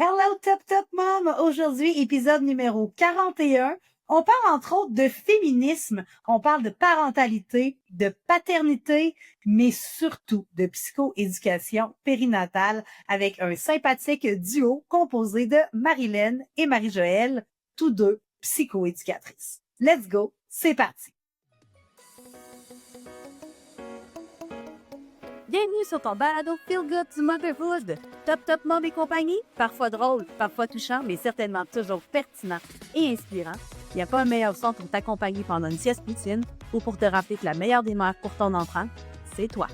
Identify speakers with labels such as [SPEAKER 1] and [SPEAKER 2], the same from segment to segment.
[SPEAKER 1] Hello Top Top Mom! Aujourd'hui, épisode numéro 41. On parle entre autres de féminisme, on parle de parentalité, de paternité, mais surtout de psychoéducation périnatale avec un sympathique duo composé de Marilyn et Marie-Joëlle, tous deux psychoéducatrices. Let's go, c'est parti! Bienvenue sur ton balado Feel Good du Motherhood. Top Top Mom et compagnie, parfois drôle, parfois touchant, mais certainement toujours pertinent et inspirant. Il n'y a pas un meilleur son pour t'accompagner pendant une sieste poutine ou pour te rappeler que la meilleure des mères pour ton enfant, c'est toi.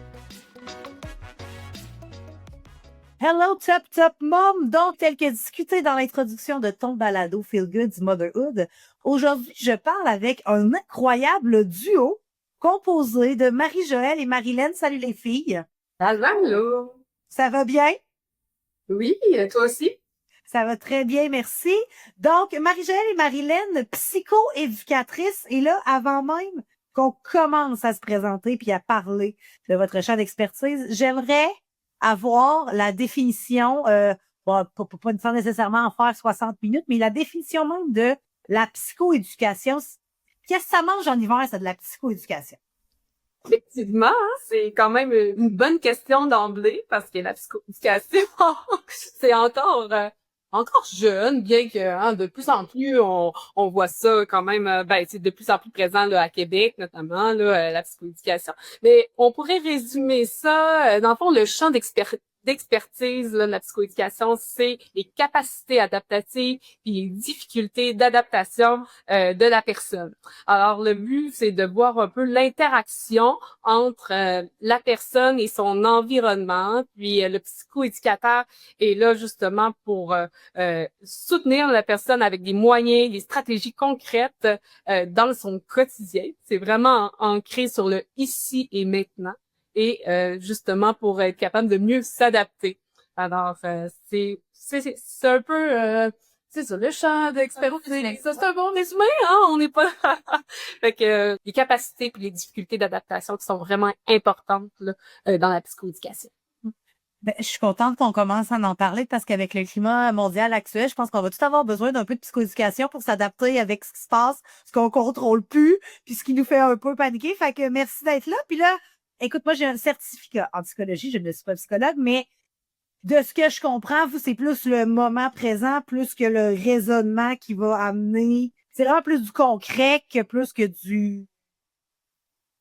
[SPEAKER 1] Hello Top Top Mom! Donc, tel que discuté dans l'introduction de ton balado Feel Good du Motherhood, aujourd'hui, je parle avec un incroyable duo composé de Marie-Joëlle et Marilyn. Salut les filles!
[SPEAKER 2] Allô?
[SPEAKER 1] Ça va bien?
[SPEAKER 2] Oui, toi aussi?
[SPEAKER 1] Ça va très bien, merci. Donc, Marie-Joëlle et Marilyn, psycho-éducatrices, et là, avant même qu'on commence à se présenter puis à parler de votre champ d'expertise, j'aimerais avoir la définition, pas nécessairement en faire 60 minutes, mais la définition même de la psychoéducation. Qu'est-ce que ça mange en hiver, ça, de la psychoéducation?
[SPEAKER 2] Effectivement, hein, c'est quand même une bonne question d'emblée parce que la psychoéducation, c'est encore jeune, bien que de plus en plus on voit ça quand même, c'est de plus en plus présent là, à Québec notamment là, la psychoéducation. Mais on pourrait résumer ça dans le fond le champ d'expertise là, de la psychoéducation, c'est les capacités adaptatives et les difficultés d'adaptation de la personne. Alors, le but, c'est de voir un peu l'interaction entre la personne et son environnement. Puis, le psychoéducateur est là justement pour soutenir la personne avec des moyens, des stratégies concrètes dans son quotidien. C'est vraiment ancré sur le ici et maintenant et justement pour être capable de mieux s'adapter. Alors, c'est un peu... c'est ça, le champ d'expérience. Ça, c'est un bon résumé, hein? On n'est pas... Fait que les capacités et les difficultés d'adaptation qui sont vraiment importantes là, dans la psychoéducation.
[SPEAKER 1] Ben, je suis contente qu'on commence à en parler parce qu'avec le climat mondial actuel, je pense qu'on va tout avoir besoin d'un peu de psychoéducation pour s'adapter avec ce qui se passe, ce qu'on contrôle plus, puis ce qui nous fait un peu paniquer. Fait que merci d'être là. Puis là, écoute, moi, j'ai un certificat en psychologie. Je ne suis pas psychologue, mais de ce que je comprends, vous, c'est plus le moment présent, plus que le raisonnement qui va amener. C'est vraiment plus du concret que plus que du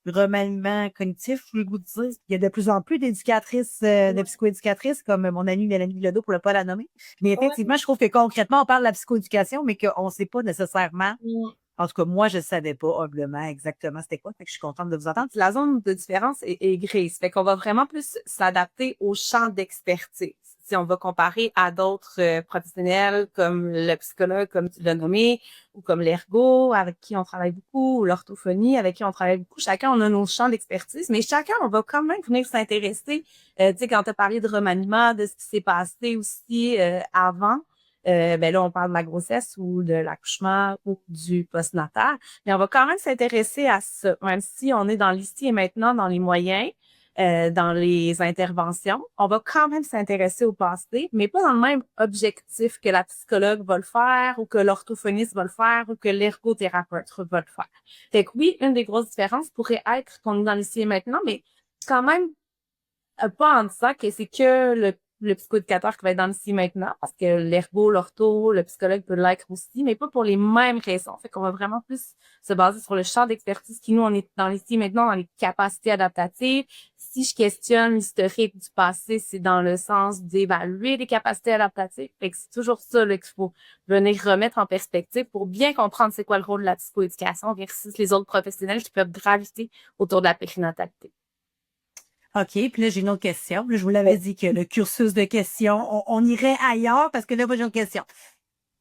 [SPEAKER 1] remaniement cognitif, je veux vous dire. Il y a de plus en plus d'éducatrices, de psychoéducatrices, comme mon amie Mélanie Bilodeau, pour ne pas la nommer. Mais effectivement, je trouve que concrètement, on parle de la psychoéducation, mais qu'on ne sait pas nécessairement.
[SPEAKER 2] Ouais.
[SPEAKER 1] En tout cas, moi, je ne savais pas humblement exactement c'était quoi. Fait que je suis contente de vous entendre.
[SPEAKER 2] La zone de différence est grise. Fait qu'on va vraiment plus s'adapter au champ d'expertise. Si on va comparer à d'autres professionnels comme le psychologue, comme tu l'as nommé, ou comme l'ergo, avec qui on travaille beaucoup, ou l'orthophonie, avec qui on travaille beaucoup, chacun, on a nos champs d'expertise, mais chacun, on va quand même venir s'intéresser. Tu sais, quand tu as parlé de remaniement, de ce qui s'est passé aussi avant, là, on parle de la grossesse ou de l'accouchement ou du postnatal. Mais on va quand même s'intéresser à ça, même si on est dans l'ici et maintenant, dans les moyens, dans les interventions. On va quand même s'intéresser au passé, mais pas dans le même objectif que la psychologue va le faire ou que l'orthophoniste va le faire ou que l'ergothérapeute va le faire. Fait que oui, une des grosses différences pourrait être qu'on est dans l'ici et maintenant, mais quand même pas en disant que c'est que le psychoéducateur qui va être dans le ici maintenant, parce que l'ergo, l'ortho, le psychologue peut l'être aussi, mais pas pour les mêmes raisons. Fait qu'on va vraiment plus se baser sur le champ d'expertise qui, nous, on est dans l'ici maintenant, dans les capacités adaptatives. Si je questionne l'historique du passé, c'est dans le sens d'évaluer les capacités adaptatives. Fait que c'est toujours ça là, qu'il faut venir remettre en perspective pour bien comprendre c'est quoi le rôle de la psychoéducation versus les autres professionnels qui peuvent graviter autour de la périnatalité.
[SPEAKER 1] OK, puis là, j'ai une autre question. Là, je vous l'avais dit que le cursus de questions, on irait ailleurs parce que là, moi, j'ai une question.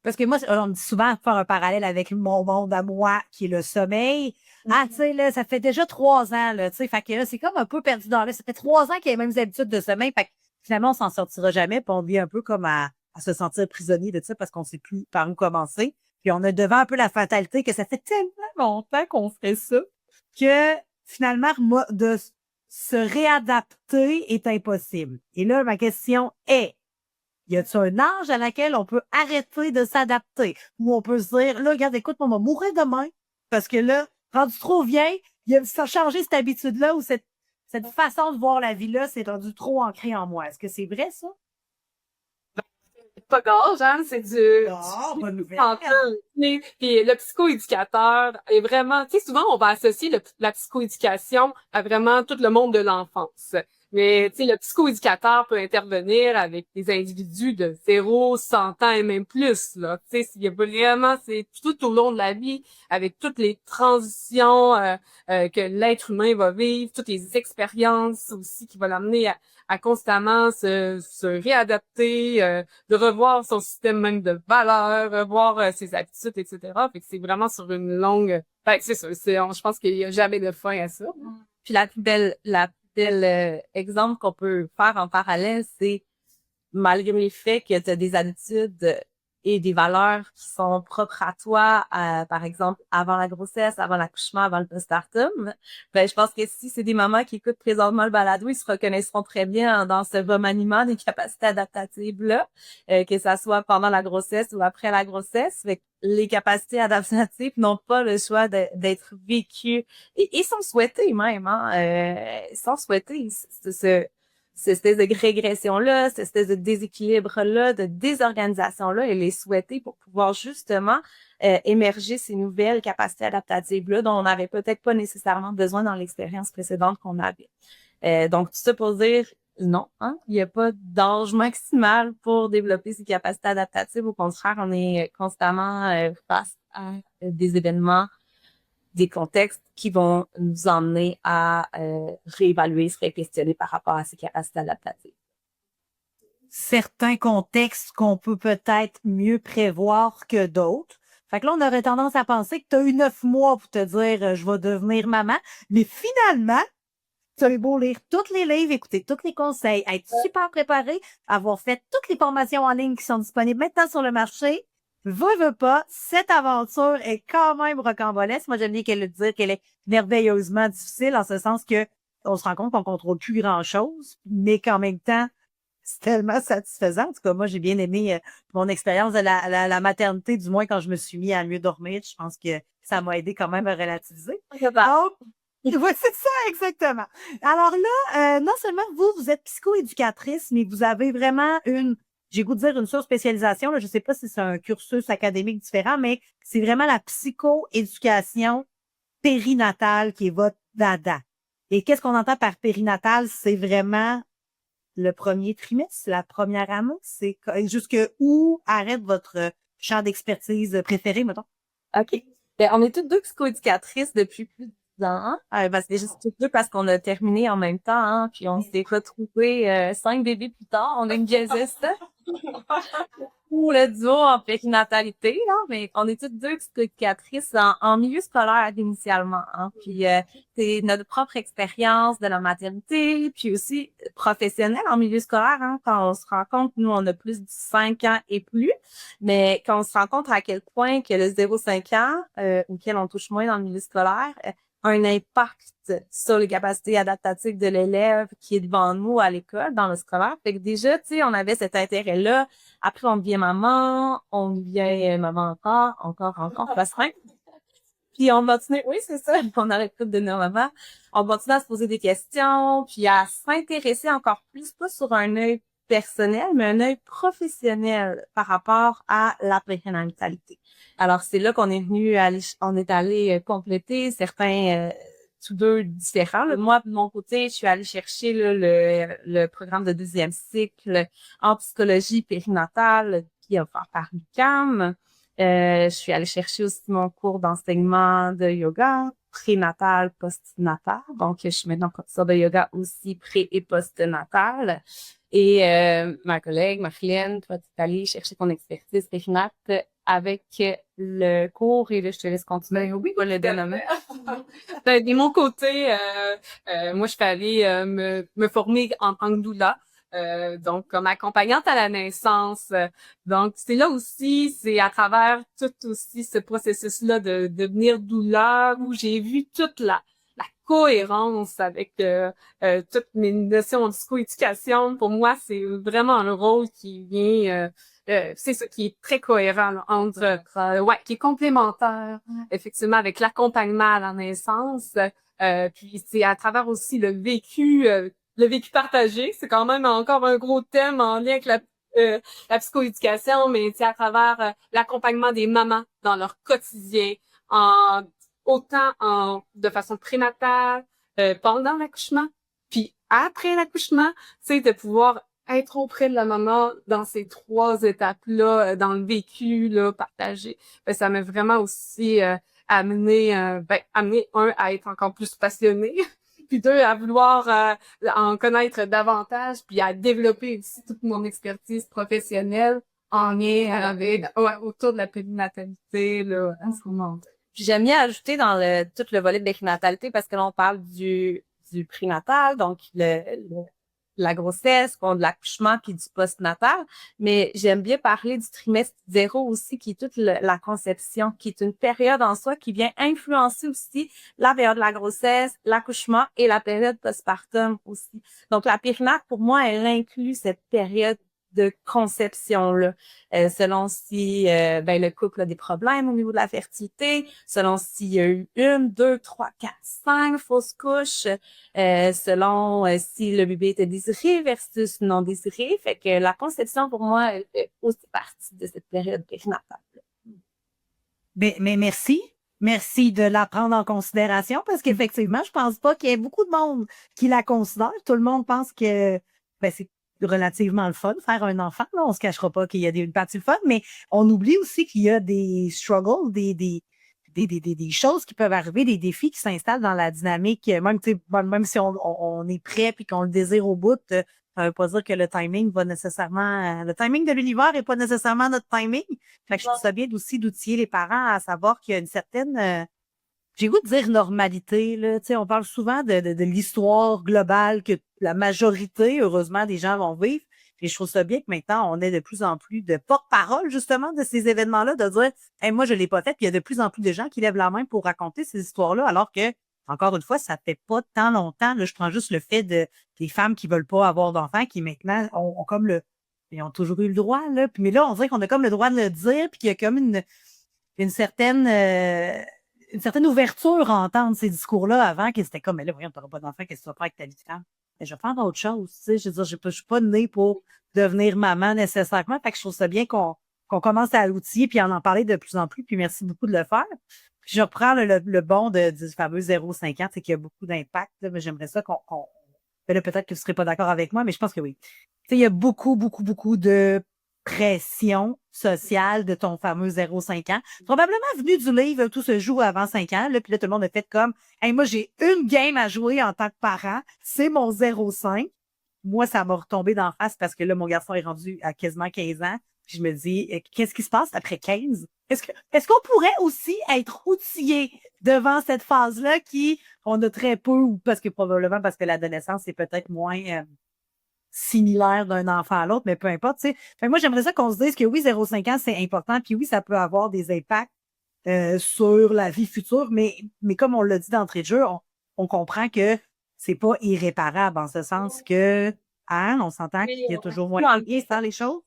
[SPEAKER 1] Parce que moi, on me dit souvent de faire un parallèle avec mon monde à moi, qui est le sommeil. Ah, tu sais, là, ça fait déjà 3 ans, là, tu sais, fait que là, c'est comme un peu perdu dans là. Ça fait 3 ans qu'il y a les mêmes habitudes de sommeil, fait que finalement, on s'en sortira jamais, puis on vit un peu comme à se sentir prisonnier de ça parce qu'on sait plus par où commencer. Puis on a devant un peu la fatalité que ça fait tellement longtemps qu'on fait ça que finalement, de se réadapter est impossible. Et là, ma question est, Y a-t-il un âge à laquelle on peut arrêter de s'adapter? Ou on peut se dire, là, regarde, écoute, on va mourir demain. Parce que là, rendu trop vieille, ça a changé cette habitude-là ou cette façon de voir la vie-là, c'est rendu trop ancré en moi. Est-ce que c'est vrai, ça?
[SPEAKER 2] Pas gage, hein, c'est du
[SPEAKER 1] Ah, bonne nouvelle.
[SPEAKER 2] Puis le psychoéducateur est vraiment, tu sais, souvent on va associer la psychoéducation à vraiment tout le monde de l'enfance. Mais tu sais, le psychoéducateur peut intervenir avec des individus de 0, 100 ans et même plus, là. Tu sais, il y a vraiment, c'est tout au long de la vie, avec toutes les transitions que l'être humain va vivre, toutes les expériences aussi qui vont l'amener à constamment se réadapter, de revoir son système même de valeurs, revoir ses habitudes, etc. Fait que c'est vraiment sur une longue... Fait que c'est ça, je pense qu'il y a jamais de fin à ça.
[SPEAKER 3] Puis la plus belle exemple qu'on peut faire en parallèle, c'est malgré le fait que tu as des habitudes et des valeurs qui sont propres à toi, par exemple, avant la grossesse, avant l'accouchement, avant le postpartum, ben, je pense que si c'est des mamans qui écoutent présentement le balado, ils se reconnaîtront très bien dans ce remaniement des capacités adaptatives-là, que ça soit pendant la grossesse ou après la grossesse. Fait que les capacités adaptatives n'ont pas le choix d'être vécues et sont souhaitées même, hein, sont souhaitées. Cette espèce de régression-là, cette espèce de déséquilibre-là, de désorganisation-là, elle est souhaitée pour pouvoir justement émerger ces nouvelles capacités adaptatives-là dont on n'avait peut-être pas nécessairement besoin dans l'expérience précédente qu'on avait. Donc, tout ça pour dire non, hein, il n'y a pas d'âge maximal pour développer ces capacités adaptatives. Au contraire, on est constamment face à des événements, des contextes qui vont nous emmener à réévaluer, se questionner par rapport à ces capacités adaptatives.
[SPEAKER 1] Certains contextes qu'on peut peut-être mieux prévoir que d'autres. Fait que là, on aurait tendance à penser que tu as eu 9 mois pour te dire je vais devenir maman. Mais finalement, tu as beau lire tous les livres, écouter tous les conseils, être super préparé, avoir fait toutes les formations en ligne qui sont disponibles maintenant sur le marché. Veux pas, cette aventure est quand même rocambolesque. Moi, j'aime bien qu'elle le dire qu'elle est merveilleusement difficile en ce sens que on se rend compte qu'on contrôle plus grand-chose, mais qu'en même temps, c'est tellement satisfaisant. En tout cas, moi, j'ai bien aimé mon expérience de la maternité, du moins quand je me suis mis à mieux dormir. Je pense que ça m'a aidé quand même à relativiser. Donc, oui, c'est ça, exactement. Alors là, non seulement vous êtes psychoéducatrice, mais vous avez vraiment j'ai goût de dire une surspécialisation. Là, je sais pas si c'est un cursus académique différent, mais c'est vraiment la psychoéducation périnatale qui est votre dada. Et qu'est-ce qu'on entend par périnatale? C'est vraiment le premier trimestre, la première année. C'est jusque où arrête votre champ d'expertise préféré, mettons?
[SPEAKER 3] OK. Ben, on est toutes deux psychoéducatrices depuis plus de 10 ans. C'est juste toutes deux parce qu'on a terminé en même temps, hein, puis on s'est retrouvés 5 bébés plus tard. On a une diésiste pour le duo en périnatalité, là, mais on est toutes deux psychoéducatrices en milieu scolaire initialement. Hein, puis c'est notre propre expérience de la maternité, puis aussi professionnelle en milieu scolaire. Hein, quand on se rend compte, nous, on a plus de 5 ans et plus, mais quand on se rend compte à quel point que le 0-5 ans, auquel on touche moins dans le milieu scolaire, a un impact sur les capacités adaptatives de l'élève qui est devant nous à l'école, dans le scolaire. Fait que déjà, tu sais, on avait cet intérêt-là. Après, on devient maman, on devient maman encore, pas simple. Puis on continue, oui, c'est ça, on arrête pas de devenir maman. On continue à se poser des questions, puis à s'intéresser encore plus, pas sur un œil personnel, mais un œil professionnel par rapport à la périnatalité. Alors, c'est là qu'on est on est allé compléter certains tous deux différents. Là. Moi, de mon côté, je suis allée chercher là, le programme de 2e cycle en psychologie périnatale qui est offert par l'UQAM. Je suis allée chercher aussi mon cours d'enseignement de yoga prénatal, postnatal. Donc, je suis maintenant professeure de yoga aussi pré- et postnatal. Et ma collègue, Marlène, toi, tu es allée chercher ton expertise périnate avec le cours et là, je te laisse continuer.
[SPEAKER 2] Ben oui,
[SPEAKER 3] pas le dénommer.
[SPEAKER 2] Ben, de mon côté, moi, je suis allée me former en tant que doula. Donc, comme accompagnante à la naissance. Donc, c'est là aussi, c'est à travers tout aussi ce processus-là de devenir doula où j'ai vu toute la cohérence avec toutes mes notions en psychoéducation. Pour moi, c'est vraiment un rôle qui vient, c'est ça, qui est très cohérent là, entre, qui est complémentaire, effectivement, avec l'accompagnement à la naissance. Puis c'est à travers aussi le vécu partagé. C'est quand même encore un gros thème en lien avec la psychoéducation, mais c'est à travers l'accompagnement des mamans dans leur quotidien, de façon prénatale, pendant l'accouchement, puis après l'accouchement, c'est de pouvoir être auprès de la maman dans ces 3 étapes-là, dans le vécu là partagé. Ben, ça m'a vraiment aussi amené à être encore plus passionné, puis 2 à vouloir en connaître davantage, puis à développer aussi toute mon expertise professionnelle en lien avec autour de la périnatalité là en ce moment.
[SPEAKER 3] Puis j'aime bien ajouter dans tout le volet de périnatalité parce que là, on parle du prénatal, donc la grossesse, de l'accouchement puis du postnatal. Mais j'aime bien parler du trimestre 0 aussi, qui est toute la conception, qui est une période en soi qui vient influencer aussi la période de la grossesse, l'accouchement et la période postpartum aussi. Donc, la périnat, pour moi, elle inclut cette période de conception-là, selon si le couple a des problèmes au niveau de la fertilité, selon s'il y a eu 1, 2, 3, 4, 5 fausses couches, selon si le bébé était désiré versus non désiré. Fait que la conception, pour moi, elle fait aussi partie de cette période périnatale.
[SPEAKER 1] Mais merci. Merci de la prendre en considération parce qu'effectivement, je pense pas qu'il y ait beaucoup de monde qui la considère. Tout le monde pense que c'est relativement le fun faire un enfant. Là. On se cachera pas qu'il y a une partie le fun, mais on oublie aussi qu'il y a des struggles, des choses qui peuvent arriver, des défis qui s'installent dans la dynamique. Même si on est prêt puis qu'on le désire au bout, ça veut pas dire que le timing le timing de l'univers est pas nécessairement notre timing. Fait que je trouve ça bien aussi d'outiller les parents à savoir qu'il y a une certaine, j'ai goût de dire normalité, là. Tu sais, on parle souvent de l'histoire globale que la majorité, heureusement, des gens vont vivre. Et je trouve ça bien que maintenant, on ait de plus en plus de porte-parole, justement, de ces événements-là, de dire, hey, moi, je l'ai pas fait. Puis il y a de plus en plus de gens qui lèvent la main pour raconter ces histoires-là, alors que, encore une fois, ça fait pas tant longtemps. Là, je prends juste le fait des femmes qui veulent pas avoir d'enfants, qui maintenant ont comme ils ont toujours eu le droit, là. Puis, mais là, on dirait qu'on a comme le droit de le dire, puis qu'il y a comme une certaine ouverture à entendre ces discours-là avant, que c'était comme, mais là, voyons, t'auras pas d'enfant, qu'est-ce que tu vas faire avec ta vie de femme? Mais je vais faire autre chose, tu sais. Je veux dire, je suis pas née pour devenir maman nécessairement. Fait que je trouve ça bien qu'on commence à l'outiller puis en parler de plus en plus. Puis merci beaucoup de le faire. Puis je reprends le bon du fameux 0,50, c'est qu'il y a beaucoup d'impact, là, mais j'aimerais ça là, peut-être que vous serez pas d'accord avec moi, mais je pense que oui. Tu sais, il y a beaucoup, beaucoup, beaucoup de pression sociale de ton fameux 0,5 ans. Probablement venu du livre, tout se joue avant 5 ans. Là, puis là, tout le monde a fait comme, hey, moi, j'ai une game à jouer en tant que parent. C'est mon 0,5. Moi, ça m'a retombé d'en face parce que là, mon garçon est rendu à quasiment 15 ans. Puis je me dis, qu'est-ce qui se passe après 15? Est-ce qu'on pourrait aussi être outillé devant cette phase-là on a très peu, ou parce que l'adolescence, c'est peut-être moins similaire d'un enfant à l'autre, mais peu importe, tu sais. Fait que moi, j'aimerais ça qu'on se dise que oui, 0,5 ans, c'est important, puis oui, ça peut avoir des impacts sur la vie future, mais comme on l'a dit d'entrée de jeu, on comprend que c'est pas irréparable, en ce sens que, on s'entend qu'il y a toujours moyen de faire les choses.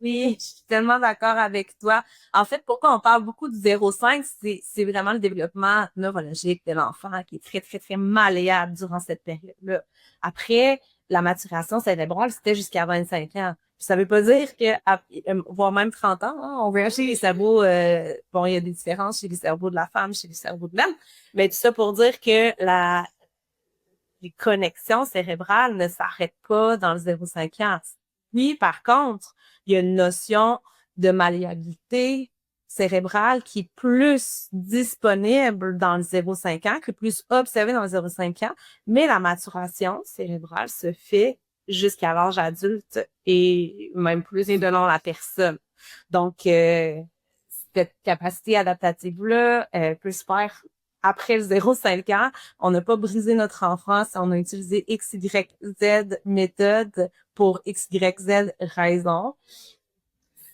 [SPEAKER 3] Oui, je suis tellement d'accord avec toi. En fait, pourquoi on parle beaucoup du 0,5, c'est vraiment le développement neurologique de l'enfant qui est très, très, très malléable durant cette période-là. Après, la maturation cérébrale, c'était jusqu'à 25 ans. Puis ça veut pas dire que, voire même 30 ans, hein, on voit chez les cerveaux, il y a des différences chez les cerveaux de la femme, chez les cerveaux de l'homme. Mais tout ça pour dire que les connexions cérébrales ne s'arrêtent pas dans le 0,5 ans. Oui, par contre, il y a une notion de malléabilité cérébrale qui est plus disponible dans le 0,5 ans, qui est plus observée dans le 0,5 ans, mais la maturation cérébrale se fait jusqu'à l'âge adulte et même plus selon la personne. Donc, cette capacité adaptative-là peut se faire après le 0,5 ans. On n'a pas brisé notre enfance, on a utilisé XYZ méthode pour XYZ raison.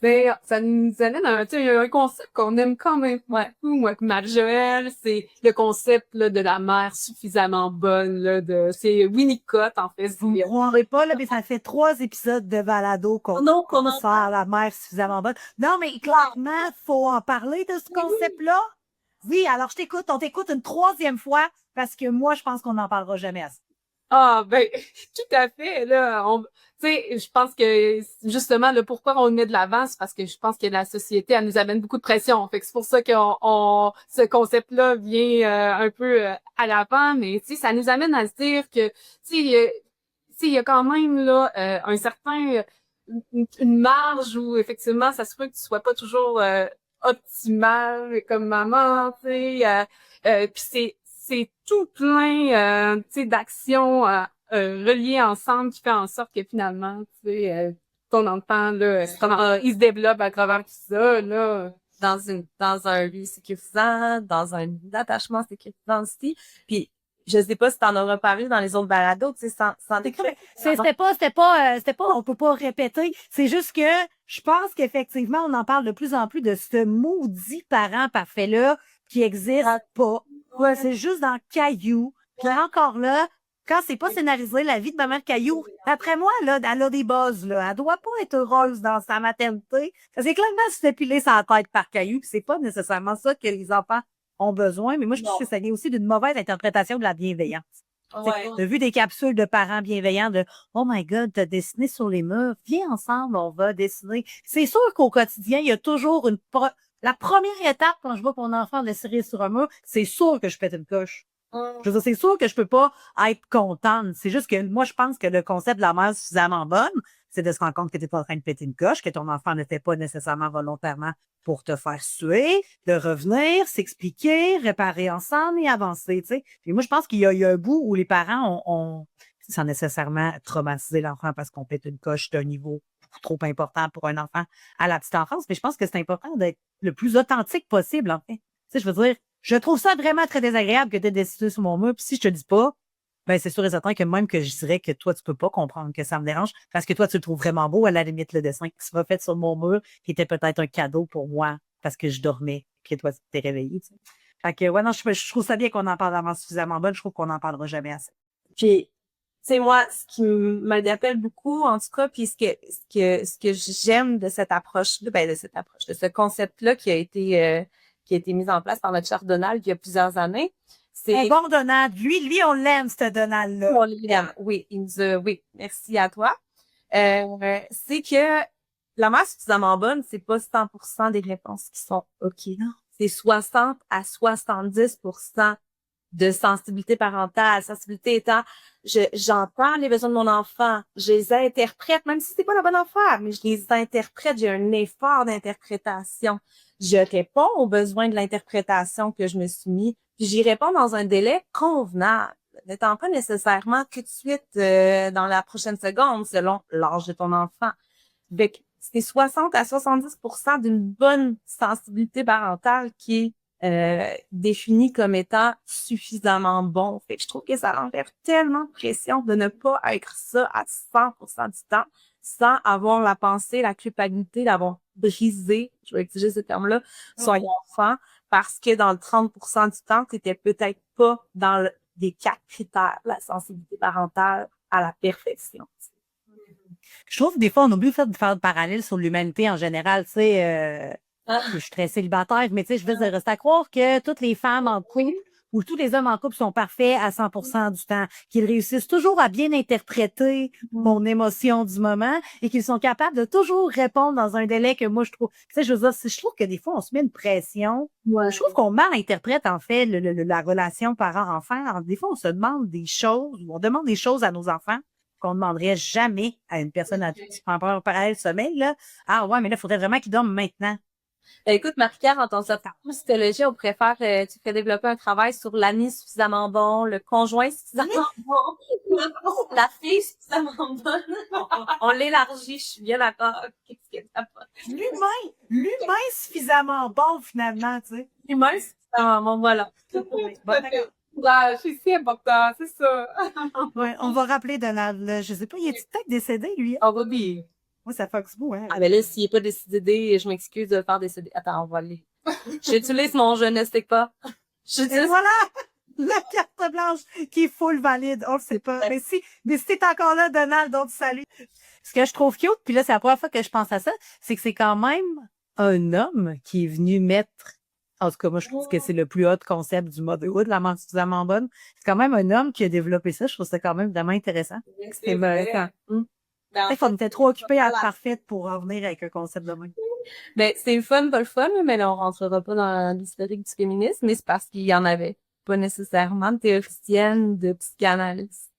[SPEAKER 4] Ben, ça nous amène à tu sais, un concept qu'on aime quand même beaucoup, moi, que Marie-Joëlle, c'est le concept, là, de la mère suffisamment bonne, là, c'est Winnicott, en fait.
[SPEAKER 1] Vous me croirez pas, là, mais ça fait 3 épisodes de balado
[SPEAKER 3] Non,
[SPEAKER 1] qu'on sort la mère suffisamment bonne. Non, mais clairement, faut en parler de ce concept-là. Oui, alors on t'écoute une 3e fois, parce que moi, je pense qu'on n'en parlera jamais assez.
[SPEAKER 4] Ah, ben, tout à fait, là, tu sais, je pense que, justement, le pourquoi on le met de l'avant, c'est parce que je pense que la société, elle nous amène beaucoup de pression. Fait que c'est pour ça ce concept-là vient, un peu, à l'avant, mais, tu sais, ça nous amène à se dire que, tu sais, il y a quand même, là, un certain, une marge où, effectivement, ça se peut que tu sois pas toujours, optimal comme maman, tu sais, puis c'est tout plein, tu sais, d'actions reliées ensemble qui fait en sorte que finalement, tu sais, ton enfant là, il se développe à travers tout ça là.
[SPEAKER 3] Dans un lieu sécurisant, dans un attachement sécurisant aussi. Puis, je sais pas si t'en auras parlé dans les autres balados, tu sais, sans décret.
[SPEAKER 1] C'était pas, on peut pas répéter. C'est juste que je pense qu'effectivement, on en parle de plus en plus de ce maudit parent parfait-là qui existe pas. Ouais, c'est juste dans Caillou. Puis encore là, quand c'est pas scénarisé, la vie de maman de Caillou, d'après moi, là, elle a des buzz, là. Elle doit pas être heureuse dans sa maternité. Ça s'est clairement se fait piler sa tête par Caillou, puis c'est pas nécessairement ça que les enfants ont besoin. Mais moi, je trouve que ça vient aussi d'une mauvaise interprétation de la bienveillance.
[SPEAKER 3] Ouais.
[SPEAKER 1] On a vu des capsules de parents bienveillants de Oh my God, t'as dessiné sur les murs, viens ensemble, on va dessiner. C'est sûr qu'au quotidien, il y a toujours la première étape quand je vois mon enfant dessiner sur un mur, c'est sûr que je pète une coche. Je veux dire, c'est sûr que je peux pas être contente. C'est juste que moi, je pense que le concept de la mère suffisamment bonne, c'est de se rendre compte que tu n'es pas en train de péter une coche, que ton enfant ne fait pas nécessairement volontairement pour te faire suer, de revenir, s'expliquer, réparer ensemble et avancer, tu sais. Puis moi, je pense qu'il y a un bout où les parents ont sans nécessairement traumatiser l'enfant parce qu'on pète une coche d'un niveau trop important pour un enfant à la petite enfance. Mais je pense que c'est important d'être le plus authentique possible, en fait. Tu sais, je veux dire, je trouve ça vraiment très désagréable que tu aies décidé sur mon mur. Puis si je te dis pas, ben c'est sûr et certain que même que je dirais que toi, tu peux pas comprendre que ça me dérange parce que toi, tu le trouves vraiment beau, à la limite, le dessin qui sera fait sur mon mur, qui était peut-être un cadeau pour moi parce que je dormais, que toi, tu t'es réveillé. Tu sais. Fait que, ouais, non, je trouve ça bien qu'on en parle avant suffisamment bonne. Je trouve qu'on n'en parlera jamais assez.
[SPEAKER 3] Puis, tu sais, moi, ce qui m'interpelle beaucoup, en tout cas, puis ce que j'aime de cette approche-là, de ce concept-là qui a été mis en place par notre cher Donald il y a plusieurs années, c'est...
[SPEAKER 1] Un bon Donald. Lui, on l'aime, ce Donald-là.
[SPEAKER 3] On l'aime. Oui, oui, merci à toi. C'est que la mère suffisamment bonne, c'est pas 100% des réponses qui sont OK. Non. C'est 60 à 70% de sensibilité parentale. Sensibilité étant, j'entends les besoins de mon enfant, je les interprète, même si c'est pas la bonne affaire, mais je les interprète, j'ai un effort d'interprétation. Je réponds aux besoins de l'interprétation que je me suis mis, puis j'y réponds dans un délai convenable, n'étant pas nécessairement tout de suite dans la prochaine seconde, selon l'âge de ton enfant. Fait c'est 60 à 70% d'une bonne sensibilité parentale qui est défini comme étant suffisamment bon. Fait que je trouve que ça enlève tellement de pression de ne pas être ça à 100% du temps sans avoir la pensée, la culpabilité d'avoir brisé, je vais utiliser ce terme-là, son enfant parce que dans le 30% du temps, tu n'étais peut-être pas dans les 4 critères de la sensibilité parentale à la perfection.
[SPEAKER 1] Je trouve que des fois, on oublie de faire le parallèle sur l'humanité en général, tu sais, je suis très célibataire, mais tu sais, je veux dire, reste à croire que toutes les femmes en couple ou tous les hommes en couple sont parfaits à 100% du temps, qu'ils réussissent toujours à bien interpréter mon émotion du moment et qu'ils sont capables de toujours répondre dans un délai que moi, je trouve, tu sais, je veux dire, je trouve que des fois, on se met une pression. Je trouve qu'on mal interprète, en fait, la relation parent-enfant. Alors, des fois, on se demande des choses, ou on demande des choses à nos enfants qu'on demanderait jamais à une personne adulte qui prend pas un parallèle sommeil, là. Ah ouais, mais là, il faudrait vraiment qu'il dorme maintenant.
[SPEAKER 3] Écoute, Marie-Pierre, en ton cytologie, on préfère, tu fais développer un travail sur l'ami suffisamment bon, le conjoint suffisamment bon, la fille suffisamment bonne. On l'élargit, je suis bien d'accord. Qu'est-ce que t'as pas?
[SPEAKER 1] L'humain suffisamment bon, finalement, tu sais.
[SPEAKER 3] L'humain suffisamment bon, voilà.
[SPEAKER 4] Ouais, c'est important, c'est ça.
[SPEAKER 1] Ouais, on va rappeler Donald, là. Je sais pas, il est peut-être décédé, lui?
[SPEAKER 4] On va bien.
[SPEAKER 1] Moi, ça foxe beaucoup, hein.
[SPEAKER 3] Ah, ben là, s'il n'est pas décidé, je m'excuse de le faire décider. Attends, on va aller. J'utilise mon je ne sais pas.
[SPEAKER 1] Et
[SPEAKER 3] J'utilise
[SPEAKER 1] voilà! La carte blanche qui est full valide. On le sait pas. Mais si t'es encore là, Donald, on te salue. Ce que je trouve cute, puis là, c'est la première fois que je pense à ça, c'est que c'est quand même un homme qui est venu mettre, en tout cas, moi, je trouve que c'est le plus hot concept du motherhood, la mort suffisamment bonne. C'est quand même un homme qui a développé ça. Je trouve ça quand même vraiment intéressant.
[SPEAKER 3] c'est vrai. Ben, en
[SPEAKER 1] Fait qu'on était trop occupés à être
[SPEAKER 3] voilà.
[SPEAKER 1] parfaite pour revenir avec un concept de même.
[SPEAKER 3] Ben, c'est le fun, pas le fun, mais là, on rentrera pas dans l'historique du féminisme, mais c'est parce qu'il y en avait pas nécessairement de théoriciennes, de psychanalystes,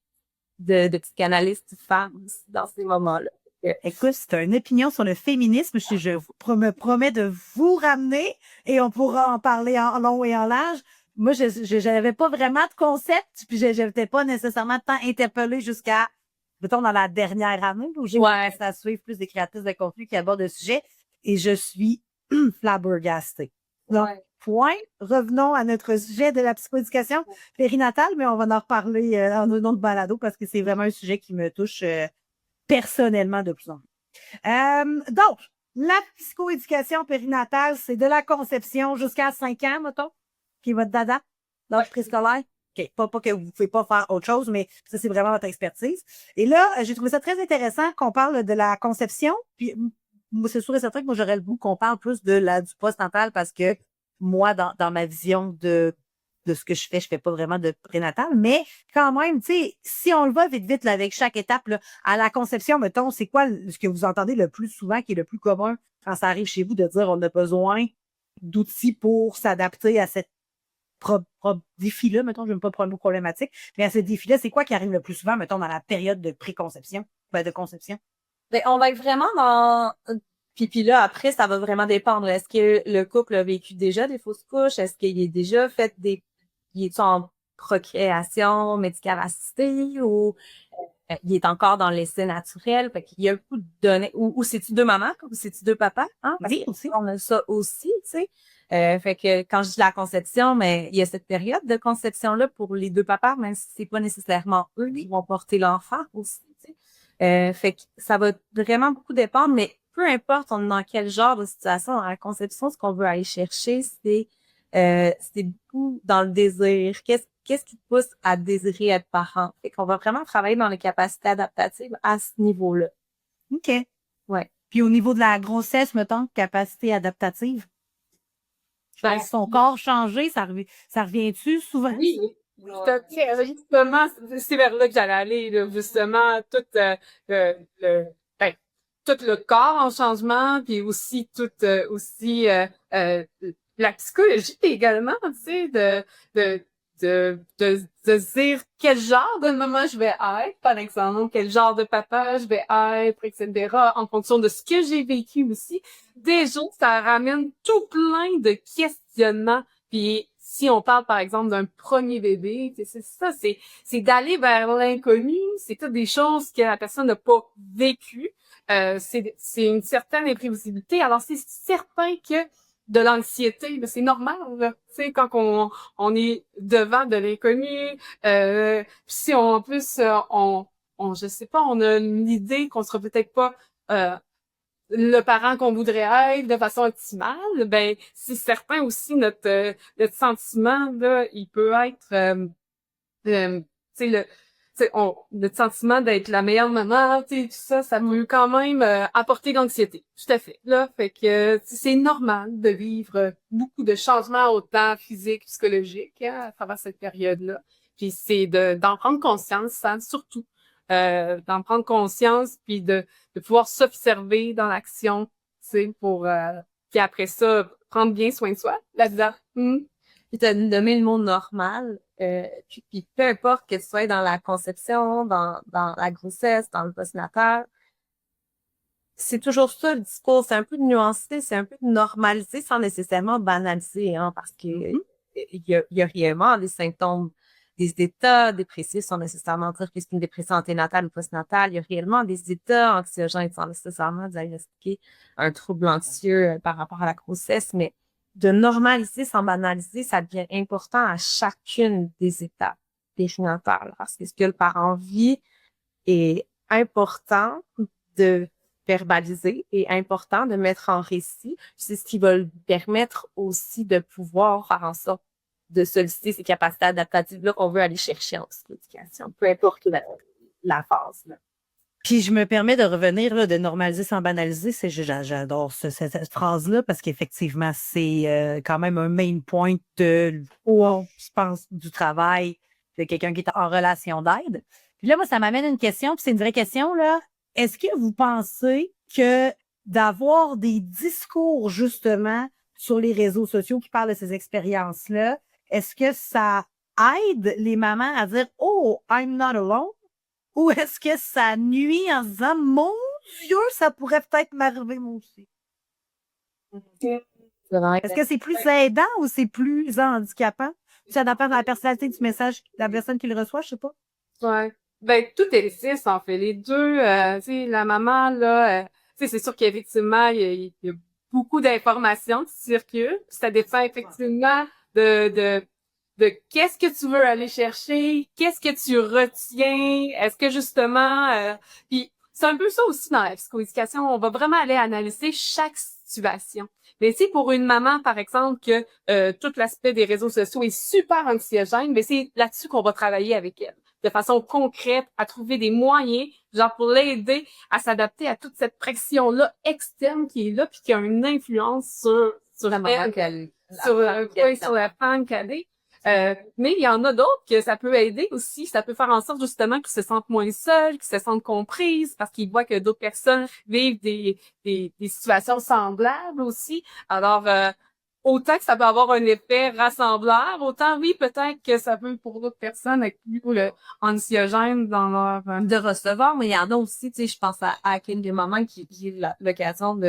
[SPEAKER 3] de psychanalystes femmes dans ces moments-là.
[SPEAKER 1] Écoute, c'est une opinion sur le féminisme. Me promets de vous ramener et on pourra en parler en long et en large. Moi, j'avais pas vraiment de concept, puis j'étais pas nécessairement tant interpellée jusqu'à, mettons, dans la dernière année où j'ai commencé à suivre plus des créatrices de contenu qui abordent le sujet et je suis flabbergastée. Donc, point. Revenons à notre sujet de la psychoéducation périnatale, mais on va en reparler en un autre balado parce que c'est vraiment un sujet qui me touche personnellement de plus en plus. Donc, la psychoéducation périnatale, c'est de la conception jusqu'à 5 ans, mettons, qui est votre dada, l'âge préscolaire. OK, pas que vous pouvez pas faire autre chose, mais ça, c'est vraiment votre expertise. Et là, j'ai trouvé ça très intéressant qu'on parle de la conception, puis moi, c'est sûr et certain que moi, j'aurais le goût qu'on parle plus du postnatal parce que moi, dans ma vision de ce que je fais pas vraiment de prénatal, mais quand même, tu sais, si on le va vite, là, avec chaque étape, là, à la conception, mettons, c'est quoi ce que vous entendez le plus souvent, qui est le plus commun quand ça arrive chez vous, de dire on a besoin d'outils pour s'adapter à cette défi-là, mettons, je n'aime pas prendre le mot problématique, mais à ce défi-là, c'est quoi qui arrive le plus souvent, mettons, dans la période de préconception, de conception?
[SPEAKER 3] Ben, on va être vraiment dans... Puis là, après, ça va vraiment dépendre. Est-ce que le couple a vécu déjà des fausses couches? Est-ce qu'il est déjà fait il est en procréation médicale assistée ou il est encore dans l'essai naturel? Fait qu'il y a beaucoup de données. Ou c'est-tu deux mamans ou c'est-tu deux papas? Hein? Parce
[SPEAKER 1] Oui,
[SPEAKER 3] que
[SPEAKER 1] aussi.
[SPEAKER 3] on a ça aussi, tu sais. Fait que quand je dis la conception, mais il y a cette période de conception-là pour les deux papas, même si c'est pas nécessairement eux qui vont porter l'enfant aussi, tu sais. Fait que ça va vraiment beaucoup dépendre, mais peu importe on est dans quel genre de situation dans la conception, ce qu'on veut aller chercher, c'est beaucoup dans le désir. Qu'est-ce qui te pousse à désirer être parent? Fait qu'on va vraiment travailler dans les capacités adaptatives à ce niveau-là.
[SPEAKER 1] OK.
[SPEAKER 3] Ouais.
[SPEAKER 1] Puis au niveau de la grossesse, mettons, capacité adaptative,
[SPEAKER 4] Ben,
[SPEAKER 1] son corps changé, ça revient-tu souvent?
[SPEAKER 4] oui. Tout à fait. Justement, c'est vers là que j'allais aller, là. Justement, ben, tout le corps en changement, puis aussi la psychologie également, tu sais, de se dire quel genre de maman je vais être, par exemple, quel genre de papa je vais être, etc., en fonction de ce que j'ai vécu aussi. Déjà, ça ramène tout plein de questionnements. Puis si on parle, par exemple, d'un premier bébé, c'est ça, c'est d'aller vers l'inconnu, c'est toutes des choses que la personne n'a pas vécues. C'est une certaine imprévisibilité. Alors, c'est certain que de l'anxiété, c'est normal, là. Tu sais, quand on est devant de l'inconnu, si en plus je sais pas, on a une idée qu'on sera peut-être pas le parent qu'on voudrait être de façon optimale, ben c'est certain aussi notre sentiment là, il peut être tu sais notre sentiment d'être la meilleure maman, tu sais tout ça, ça peut quand même apporter de l'anxiété. Tout à fait. Là, fait que c'est normal de vivre beaucoup de changements autant physiques, psychologiques à travers cette période-là. Puis c'est d'en prendre conscience, ça, surtout d'en prendre conscience puis de pouvoir s'observer dans l'action, tu sais puis après ça prendre bien soin de soi là-dedans.
[SPEAKER 3] Puis t'as nommé le mot normal. Puis peu importe que tu sois dans la conception, dans la grossesse, dans le postnatal, c'est toujours ça le discours. C'est un peu de nuancer, c'est un peu de normaliser sans nécessairement banaliser, hein, parce que il y a réellement des symptômes, des états dépressifs sans nécessairement dire que c'est une dépression anténatale ou postnatale. Il y a réellement des états anxiogènes sans nécessairement diagnostiquer un trouble anxieux par rapport à la grossesse, mais de normaliser sans banaliser, ça devient important à chacune des étapes périnatales. Parce que ce que le parent vit est important de
[SPEAKER 2] verbaliser est important de mettre en récit. C'est ce qui va lui permettre aussi de pouvoir faire en sorte de solliciter ces capacités adaptatives-là qu'on veut aller chercher en psychoéducation, peu importe la phase. Là.
[SPEAKER 1] Puis je me permets de revenir là, de normaliser sans banaliser. J'adore cette phrase-là parce qu'effectivement, c'est quand même un main point de je pense, du travail de quelqu'un qui est en relation d'aide. Puis là, moi, ça m'amène une question, puis c'est une vraie question, là. Est-ce que vous pensez que d'avoir des discours, justement, sur les réseaux sociaux qui parlent de ces expériences-là, est-ce que ça aide les mamans à dire « Oh, I'm not alone » ou est-ce que ça nuit en se disant « Mon Dieu, ça pourrait peut-être m'arriver moi aussi ». Est-ce que c'est plus aidant ou c'est plus handicapant? Ça dépend de la personnalité du message de la personne qui le reçoit, je sais pas.
[SPEAKER 4] Ouais. Ben, tout est existe, en fait. Les deux, tu sais, la maman, là, tu sais, c'est sûr qu'effectivement, il y a beaucoup d'informations qui circulent. Ça dépend effectivement de qu'est-ce que tu veux aller chercher, qu'est-ce que tu retiens, est-ce que justement, puis c'est un peu ça aussi dans la psychoéducation, on va vraiment aller analyser chaque situation. Mais si pour une maman, par exemple, que tout l'aspect des réseaux sociaux est super anxiogène, mais c'est là-dessus qu'on va travailler avec elle, de façon concrète, à trouver des moyens, genre pour l'aider à s'adapter à toute cette pression-là externe qui est là, puis qui a une influence sur
[SPEAKER 3] La maman
[SPEAKER 4] elle, sur la femme qu'elle est. Mais il y en a d'autres que ça peut aider aussi. Ça peut faire en sorte justement qu'ils se sentent moins seuls, qu'ils se sentent comprises parce qu'ils voient que d'autres personnes vivent des situations semblables aussi. Alors, autant que ça peut avoir un effet rassembleur, autant oui, peut-être que ça peut pour d'autres personnes être plus anxiogène dans leur...
[SPEAKER 3] de recevoir, mais il y en a aussi, tu sais, je pense à quelques des mamans qui j'ai eu l'occasion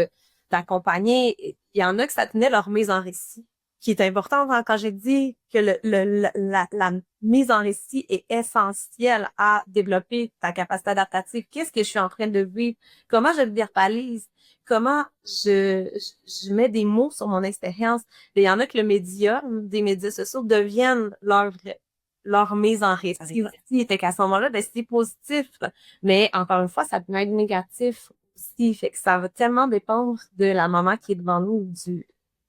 [SPEAKER 3] d'accompagner. Il y en a que ça tenait leur mise en récit, qui est important quand j'ai dit que la mise en récit est essentielle à développer ta capacité adaptative. Qu'est-ce que je suis en train de vivre? Comment je le verbalise? Comment je mets des mots sur mon expérience? Il y en a que le média, des médias sociaux deviennent leur mise en récit. Fait qu'à ce moment-là, ben, c'est positif. Mais encore une fois, ça peut être négatif aussi. Fait que ça va tellement dépendre de la maman qui est devant nous,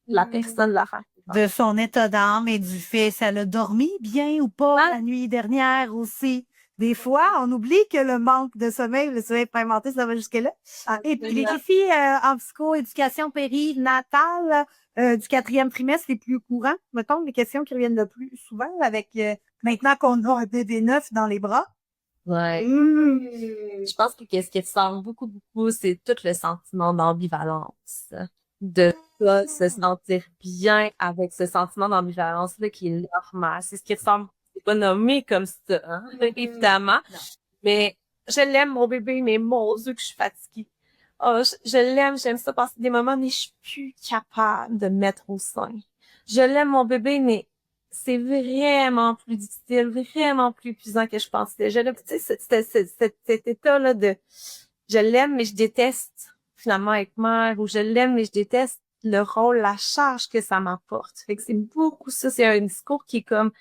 [SPEAKER 3] la personne, la femme.
[SPEAKER 1] De son état d'âme et du fait, ça l'a dormi bien ou pas la nuit dernière aussi. Des fois, on oublie que le manque de sommeil, le sommeil prémenté, ça va jusque-là. Et puis, les défis en psychoéducation périnatale du 4e trimestre, les plus courants, mettons, les questions qui reviennent le plus souvent avec maintenant qu'on a un bébé neuf dans les bras.
[SPEAKER 3] Ouais. Je pense que ce qui ressort beaucoup, c'est tout le sentiment d'ambivalence. De pas se sentir bien avec ce sentiment d'ambivalence-là qui est normal. C'est ce qui ressort, c'est pas nommé comme ça, hein, évidemment. Mais je l'aime, mon bébé, mais mon Dieu que je suis fatiguée. Oh, je l'aime, j'aime ça passer des moments, mais je suis plus capable de me mettre au sein. Je l'aime, mon bébé, mais c'est vraiment plus difficile, vraiment plus épuisant que je pensais. Tu sais, cet état-là de, je l'aime, mais je déteste finalement être mère, ou je l'aime, mais je déteste le rôle, la charge que ça m'apporte. Fait que c'est beaucoup ça, c'est un discours qui est comme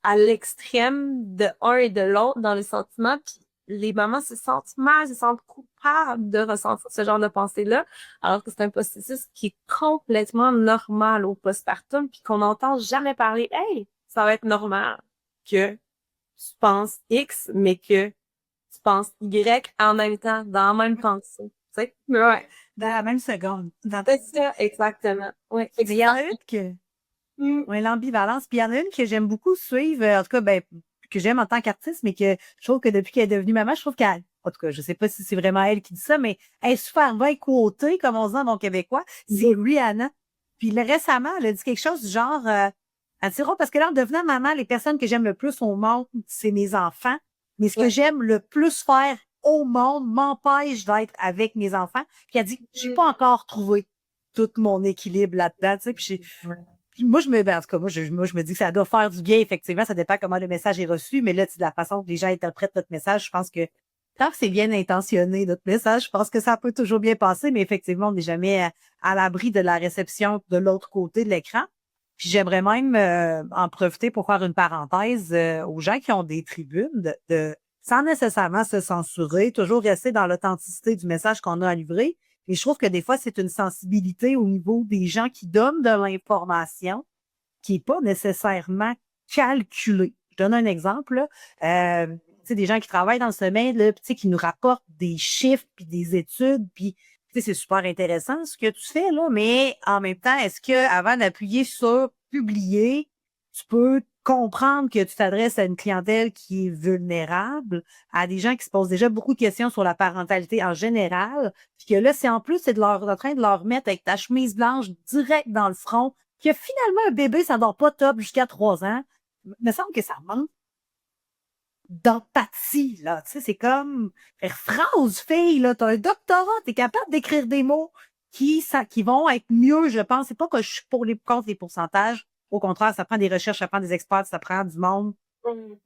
[SPEAKER 3] à l'extrême de un et de l'autre dans le sentiment, puis les mamans se sentent mal, se sentent coupables de ressentir ce genre de pensée-là, alors que c'est un processus qui est complètement normal au postpartum, puis qu'on n'entend jamais parler. Hey, ça va être normal que tu penses X, mais que tu penses Y en même temps, dans la même pensée. Tu sais?
[SPEAKER 1] Ouais. Dans la même seconde.
[SPEAKER 2] C'est ça, exactement. Ouais.
[SPEAKER 1] Il y en a une que... Oui, l'ambivalence. Puis il y en a une que j'aime beaucoup suivre, en tout cas, ben, que j'aime en tant qu'artiste, mais que je trouve que depuis qu'elle est devenue maman, je trouve qu'elle, en tout cas, je sais pas si c'est vraiment elle qui dit ça, mais elle est super bien quotée, comme on dit en bon québécois. C'est Rihanna. Puis récemment, elle a dit quelque chose du genre, elle dit, oh, parce que là, en devenant maman, les personnes que j'aime le plus au monde, c'est mes enfants. Mais ce que j'aime le plus faire au monde m'empêche d'être avec mes enfants. Puis elle dit, j'ai pas encore trouvé tout mon équilibre là-dedans, tu sais, puis moi, en tout cas, moi, je me dis que ça doit faire du bien, effectivement. Ça dépend comment le message est reçu. Mais là, de la façon que les gens interprètent notre message, je pense que tant que c'est bien intentionné, notre message, je pense que ça peut toujours bien passer. Mais effectivement, on n'est jamais à l'abri de la réception de l'autre côté de l'écran. Puis j'aimerais même en profiter pour faire une parenthèse aux gens qui ont des tribunes de sans nécessairement se censurer, toujours rester dans l'authenticité du message qu'on a à livrer. Et je trouve que des fois, c'est une sensibilité au niveau des gens qui donnent de l'information qui est pas nécessairement calculée. Je donne un exemple, là. Tu sais, des gens qui travaillent dans ce domaine, là, tu sais, qui nous rapportent des chiffres puis des études, puis tu sais, c'est super intéressant ce que tu fais, là, mais en même temps, est-ce que avant d'appuyer sur publier, tu peux comprendre que tu t'adresses à une clientèle qui est vulnérable, à des gens qui se posent déjà beaucoup de questions sur la parentalité en général, puis que là, c'est en plus, c'est en train de leur mettre avec ta chemise blanche direct dans le front, que finalement, un bébé, ça dort pas top jusqu'à 3 ans. Il me semble que ça manque d'empathie, là. Tu sais, c'est comme faire phrase, fille, là. T'as un doctorat, t'es capable d'écrire des mots qui vont être mieux, je pense. C'est pas que je suis pour les contre les pourcentages. Au contraire, ça prend des recherches, ça prend des experts, ça prend du monde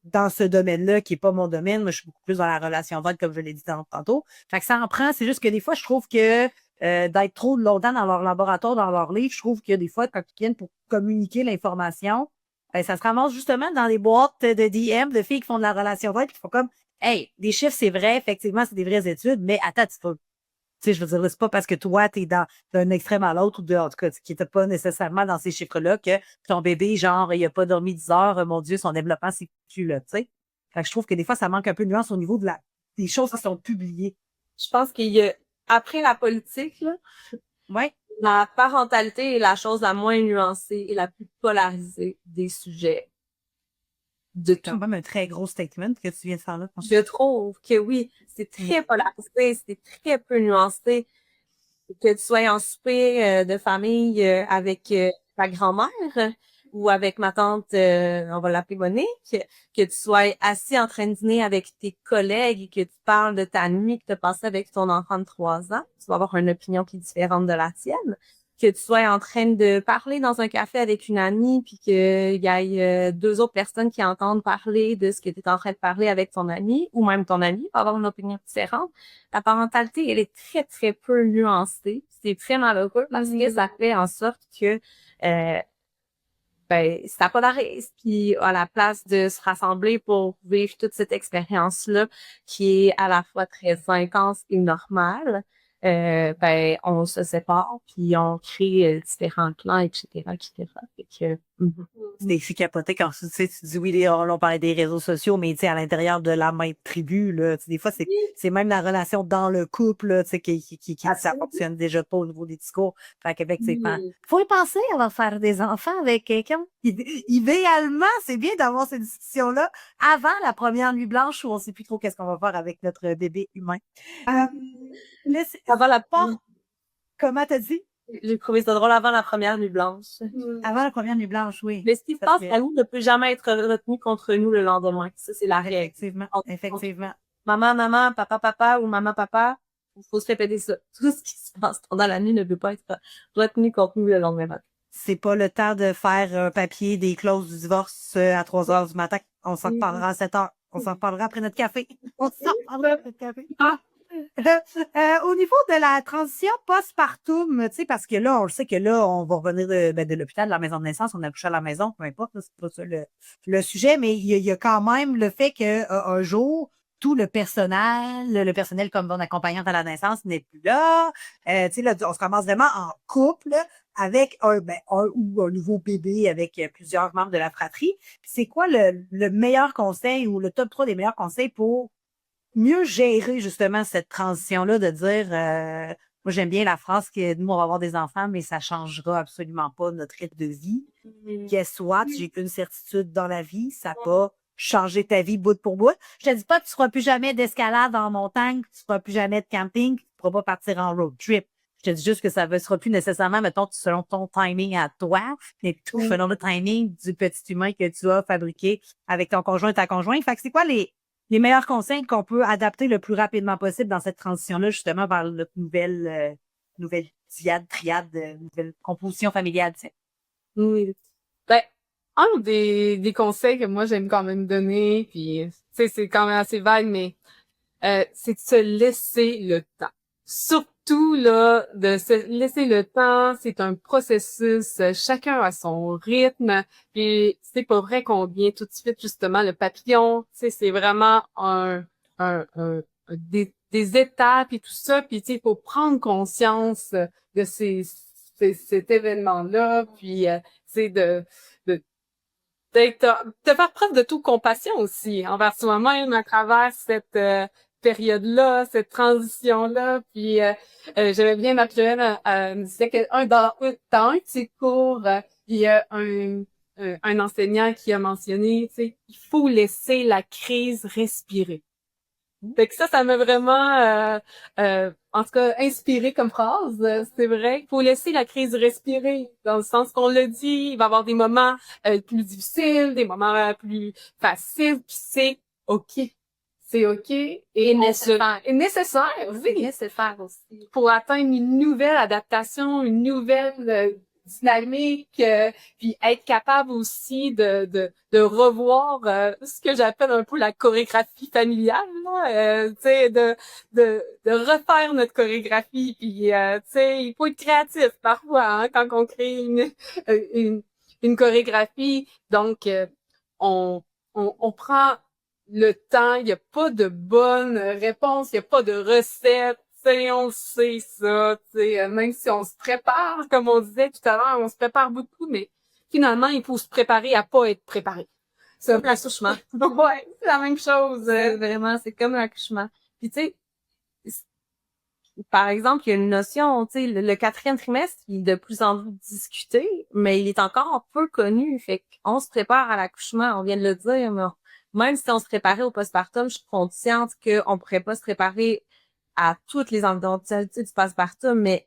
[SPEAKER 1] dans ce domaine-là qui est pas mon domaine. Moi, je suis beaucoup plus dans la relation d'aide, comme je l'ai dit tantôt. Fait que ça en prend. C'est juste que des fois, je trouve que d'être trop longtemps dans leur laboratoire, dans leur livre, je trouve que des fois, quand ils viennent pour communiquer l'information, ça se ramasse justement dans les boîtes de DM de filles qui font de la relation d'aide, puis qui font comme, hey, des chiffres, c'est vrai, effectivement, c'est des vraies études, mais attends, tu sais, je veux dire, c'est pas parce que toi, t'es d'un extrême à l'autre ou en tout cas, qui était pas nécessairement dans ces chiffres-là que ton bébé, genre, il a pas dormi 10 heures, mon Dieu, son développement, c'est plus là, tu sais. Fait que je trouve que des fois, ça manque un peu de nuance au niveau des choses qui sont publiées.
[SPEAKER 3] Je pense qu'il y a, après la politique, là,
[SPEAKER 1] Ouais.
[SPEAKER 3] la parentalité est la chose la moins nuancée et la plus polarisée des sujets de
[SPEAKER 1] C'est
[SPEAKER 3] tout.
[SPEAKER 1] quand même un très gros statement que tu viens de faire là.
[SPEAKER 3] Je trouve que oui, c'est très polarisé, c'est très peu nuancé. Que tu sois en souper de famille avec ta grand-mère ou avec ma tante, on va l'appeler Monique, que tu sois assis en train de dîner avec tes collègues et que tu parles de ta nuit que tu as passée avec ton enfant de 3 ans, tu vas avoir une opinion qui est différente de la tienne. Que tu sois en train de parler dans un café avec une amie puis qu'il y ait 2 autres personnes qui entendent parler de ce que tu es en train de parler avec ton ami ou même ton ami va avoir une opinion différente. La parentalité, elle est très, très peu nuancée. C'est très malheureux parce que ça fait en sorte que ça polarise. Puis à la place de se rassembler pour vivre toute cette expérience-là qui est à la fois très intense et normale, on se sépare puis on crée différents clans, etc., etc. Fait que,
[SPEAKER 1] C'est capoté quand tu sais, tu dis oui, on parlait des réseaux sociaux, mais tu sais, à l'intérieur de la même tribu, là, tu sais, des fois, c'est même la relation dans le couple, là, tu sais, qui ça fonctionne déjà pas au niveau des discours. Fait qu'effectivement, faut y penser avant de faire des enfants avec quelqu'un. Idéalement, c'est bien d'avoir cette discussion-là avant la première nuit blanche où on sait plus trop qu'est-ce qu'on va faire avec notre bébé humain.
[SPEAKER 3] avant la
[SPEAKER 1] Comment t'as dit?
[SPEAKER 3] J'ai trouvé ça drôle avant la première nuit blanche.
[SPEAKER 1] Avant la première nuit blanche, oui.
[SPEAKER 3] Mais ce qui se passe à nous ne peut jamais être retenu contre nous le lendemain. Ça, c'est la règle.
[SPEAKER 1] Effectivement.
[SPEAKER 3] Maman, papa ou maman, papa, il faut se répéter ça. Tout ce qui se passe pendant la nuit ne peut pas être retenu contre nous le lendemain matin.
[SPEAKER 1] C'est pas le temps de faire un papier des clauses du divorce à 3 heures du matin. On s'en reparlera à 7 heures. On s'en reparlera après notre café. On s'en reparlera après notre café. Au niveau de la transition postpartum, tu sais, parce que là, on le sait que là, on va revenir de l'hôpital, de la maison de naissance, on a couché à la maison, peu importe, là, c'est pas ça le sujet, mais il y a quand même le fait que un jour, tout le personnel comme bon accompagnante à la naissance n'est plus là. Tu sais, là, on se ramasse vraiment en couple avec un ou un nouveau bébé avec plusieurs membres de la fratrie. C'est quoi le meilleur conseil ou le top 3 des meilleurs conseils pour mieux gérer justement cette transition-là de dire moi j'aime bien la phrase que nous on va avoir des enfants, mais ça changera absolument pas notre rythme de vie. Guess what? J'ai une certitude dans la vie, ça va changer ta vie bout pour bout. Je te dis pas que tu feras plus jamais d'escalade en montagne, que tu feras plus jamais de camping, que tu pourras pas partir en road trip. Je te dis juste que ça ne sera plus nécessairement, mettons, selon ton timing à toi, mais tout selon le timing du petit humain que tu as fabriqué avec ton conjoint et ta conjointe. Fait que c'est quoi les meilleurs conseils qu'on peut adapter le plus rapidement possible dans cette transition-là, justement, vers notre nouvelle triade, nouvelle composition familiale, tu sais.
[SPEAKER 4] Oui. Ben, un des conseils que moi j'aime quand même donner, puis tu sais, c'est quand même assez vague, mais c'est de se laisser le temps. Surtout tout, là, de se laisser le temps, c'est un processus, chacun a son rythme, puis c'est pas vrai qu'on vient tout de suite, justement, le papillon, tu sais, c'est vraiment des étapes et tout ça, puis tu sais, il faut prendre conscience de cet événement-là, puis c'est de de faire preuve de toute compassion aussi envers soi-même à travers cette période-là, cette transition-là. Puis j'avais bien ma Joëlle me disait que dans un de ses cours, il y a un enseignant qui a mentionné, tu sais, il faut laisser la crise respirer. Fait que ça m'a vraiment, en tout cas, inspiré comme phrase. C'est vrai, il faut laisser la crise respirer, dans le sens qu'on l'a dit, il va y avoir des moments plus difficiles, des moments plus faciles, puis c'est OK. C'est OK. Et nécessaire. Et nécessaire, oui.
[SPEAKER 2] Nécessaire aussi.
[SPEAKER 4] Pour atteindre une nouvelle adaptation, une nouvelle dynamique, puis être capable aussi de revoir ce que j'appelle un peu la chorégraphie familiale, là, tu sais, de refaire notre chorégraphie, puis tu sais, il faut être créatif parfois hein, quand on crée une chorégraphie. Donc on prend le temps, il n'y a pas de bonne réponse, il n'y a pas de recette. T'sais, on le sait ça, même si on se prépare, comme on disait tout à l'heure, on se prépare beaucoup, mais finalement, il faut se préparer à pas être préparé.
[SPEAKER 2] C'est comme l'accouchement.
[SPEAKER 4] Ouais, c'est la même chose.
[SPEAKER 2] Vraiment, c'est comme l'accouchement. Puis tu sais, par exemple, il y a une notion, tu sais, le quatrième trimestre, il est de plus en plus discuté, mais il est encore peu connu. Fait qu'on se prépare à l'accouchement, on vient de le dire, mais même si on se préparait au postpartum, je suis consciente qu'on pourrait pas se préparer à toutes les éventualités du postpartum, mais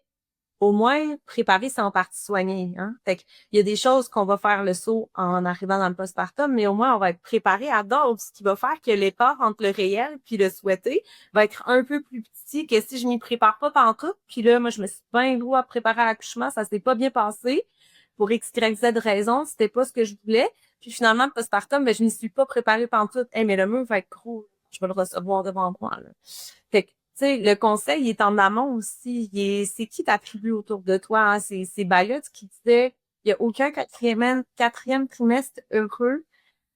[SPEAKER 2] au moins, préparer, c'est en partie soigner, hein. Fait qu'il y a des choses qu'on va faire le saut en arrivant dans le postpartum, mais au moins, on va être préparé à d'autres, ce qui va faire que l'écart entre le réel puis le souhaité va être un peu plus petit que si je m'y prépare pas pantoute. Puis là, moi, je me suis bien loin à préparer à l'accouchement, ça s'est pas bien passé. Pour X, Y, Z raison, c'était pas ce que je voulais. Puis finalement, le postpartum, ben, je m'y suis pas préparée pantoute. Hey, mais le mur va être gros. Je vais le recevoir devant moi, là. Fait que, tu sais, le conseil, il est en amont aussi. C'est qui ta tribu autour de toi, hein? C'est Bayot qui disait, il y a aucun quatrième trimestre heureux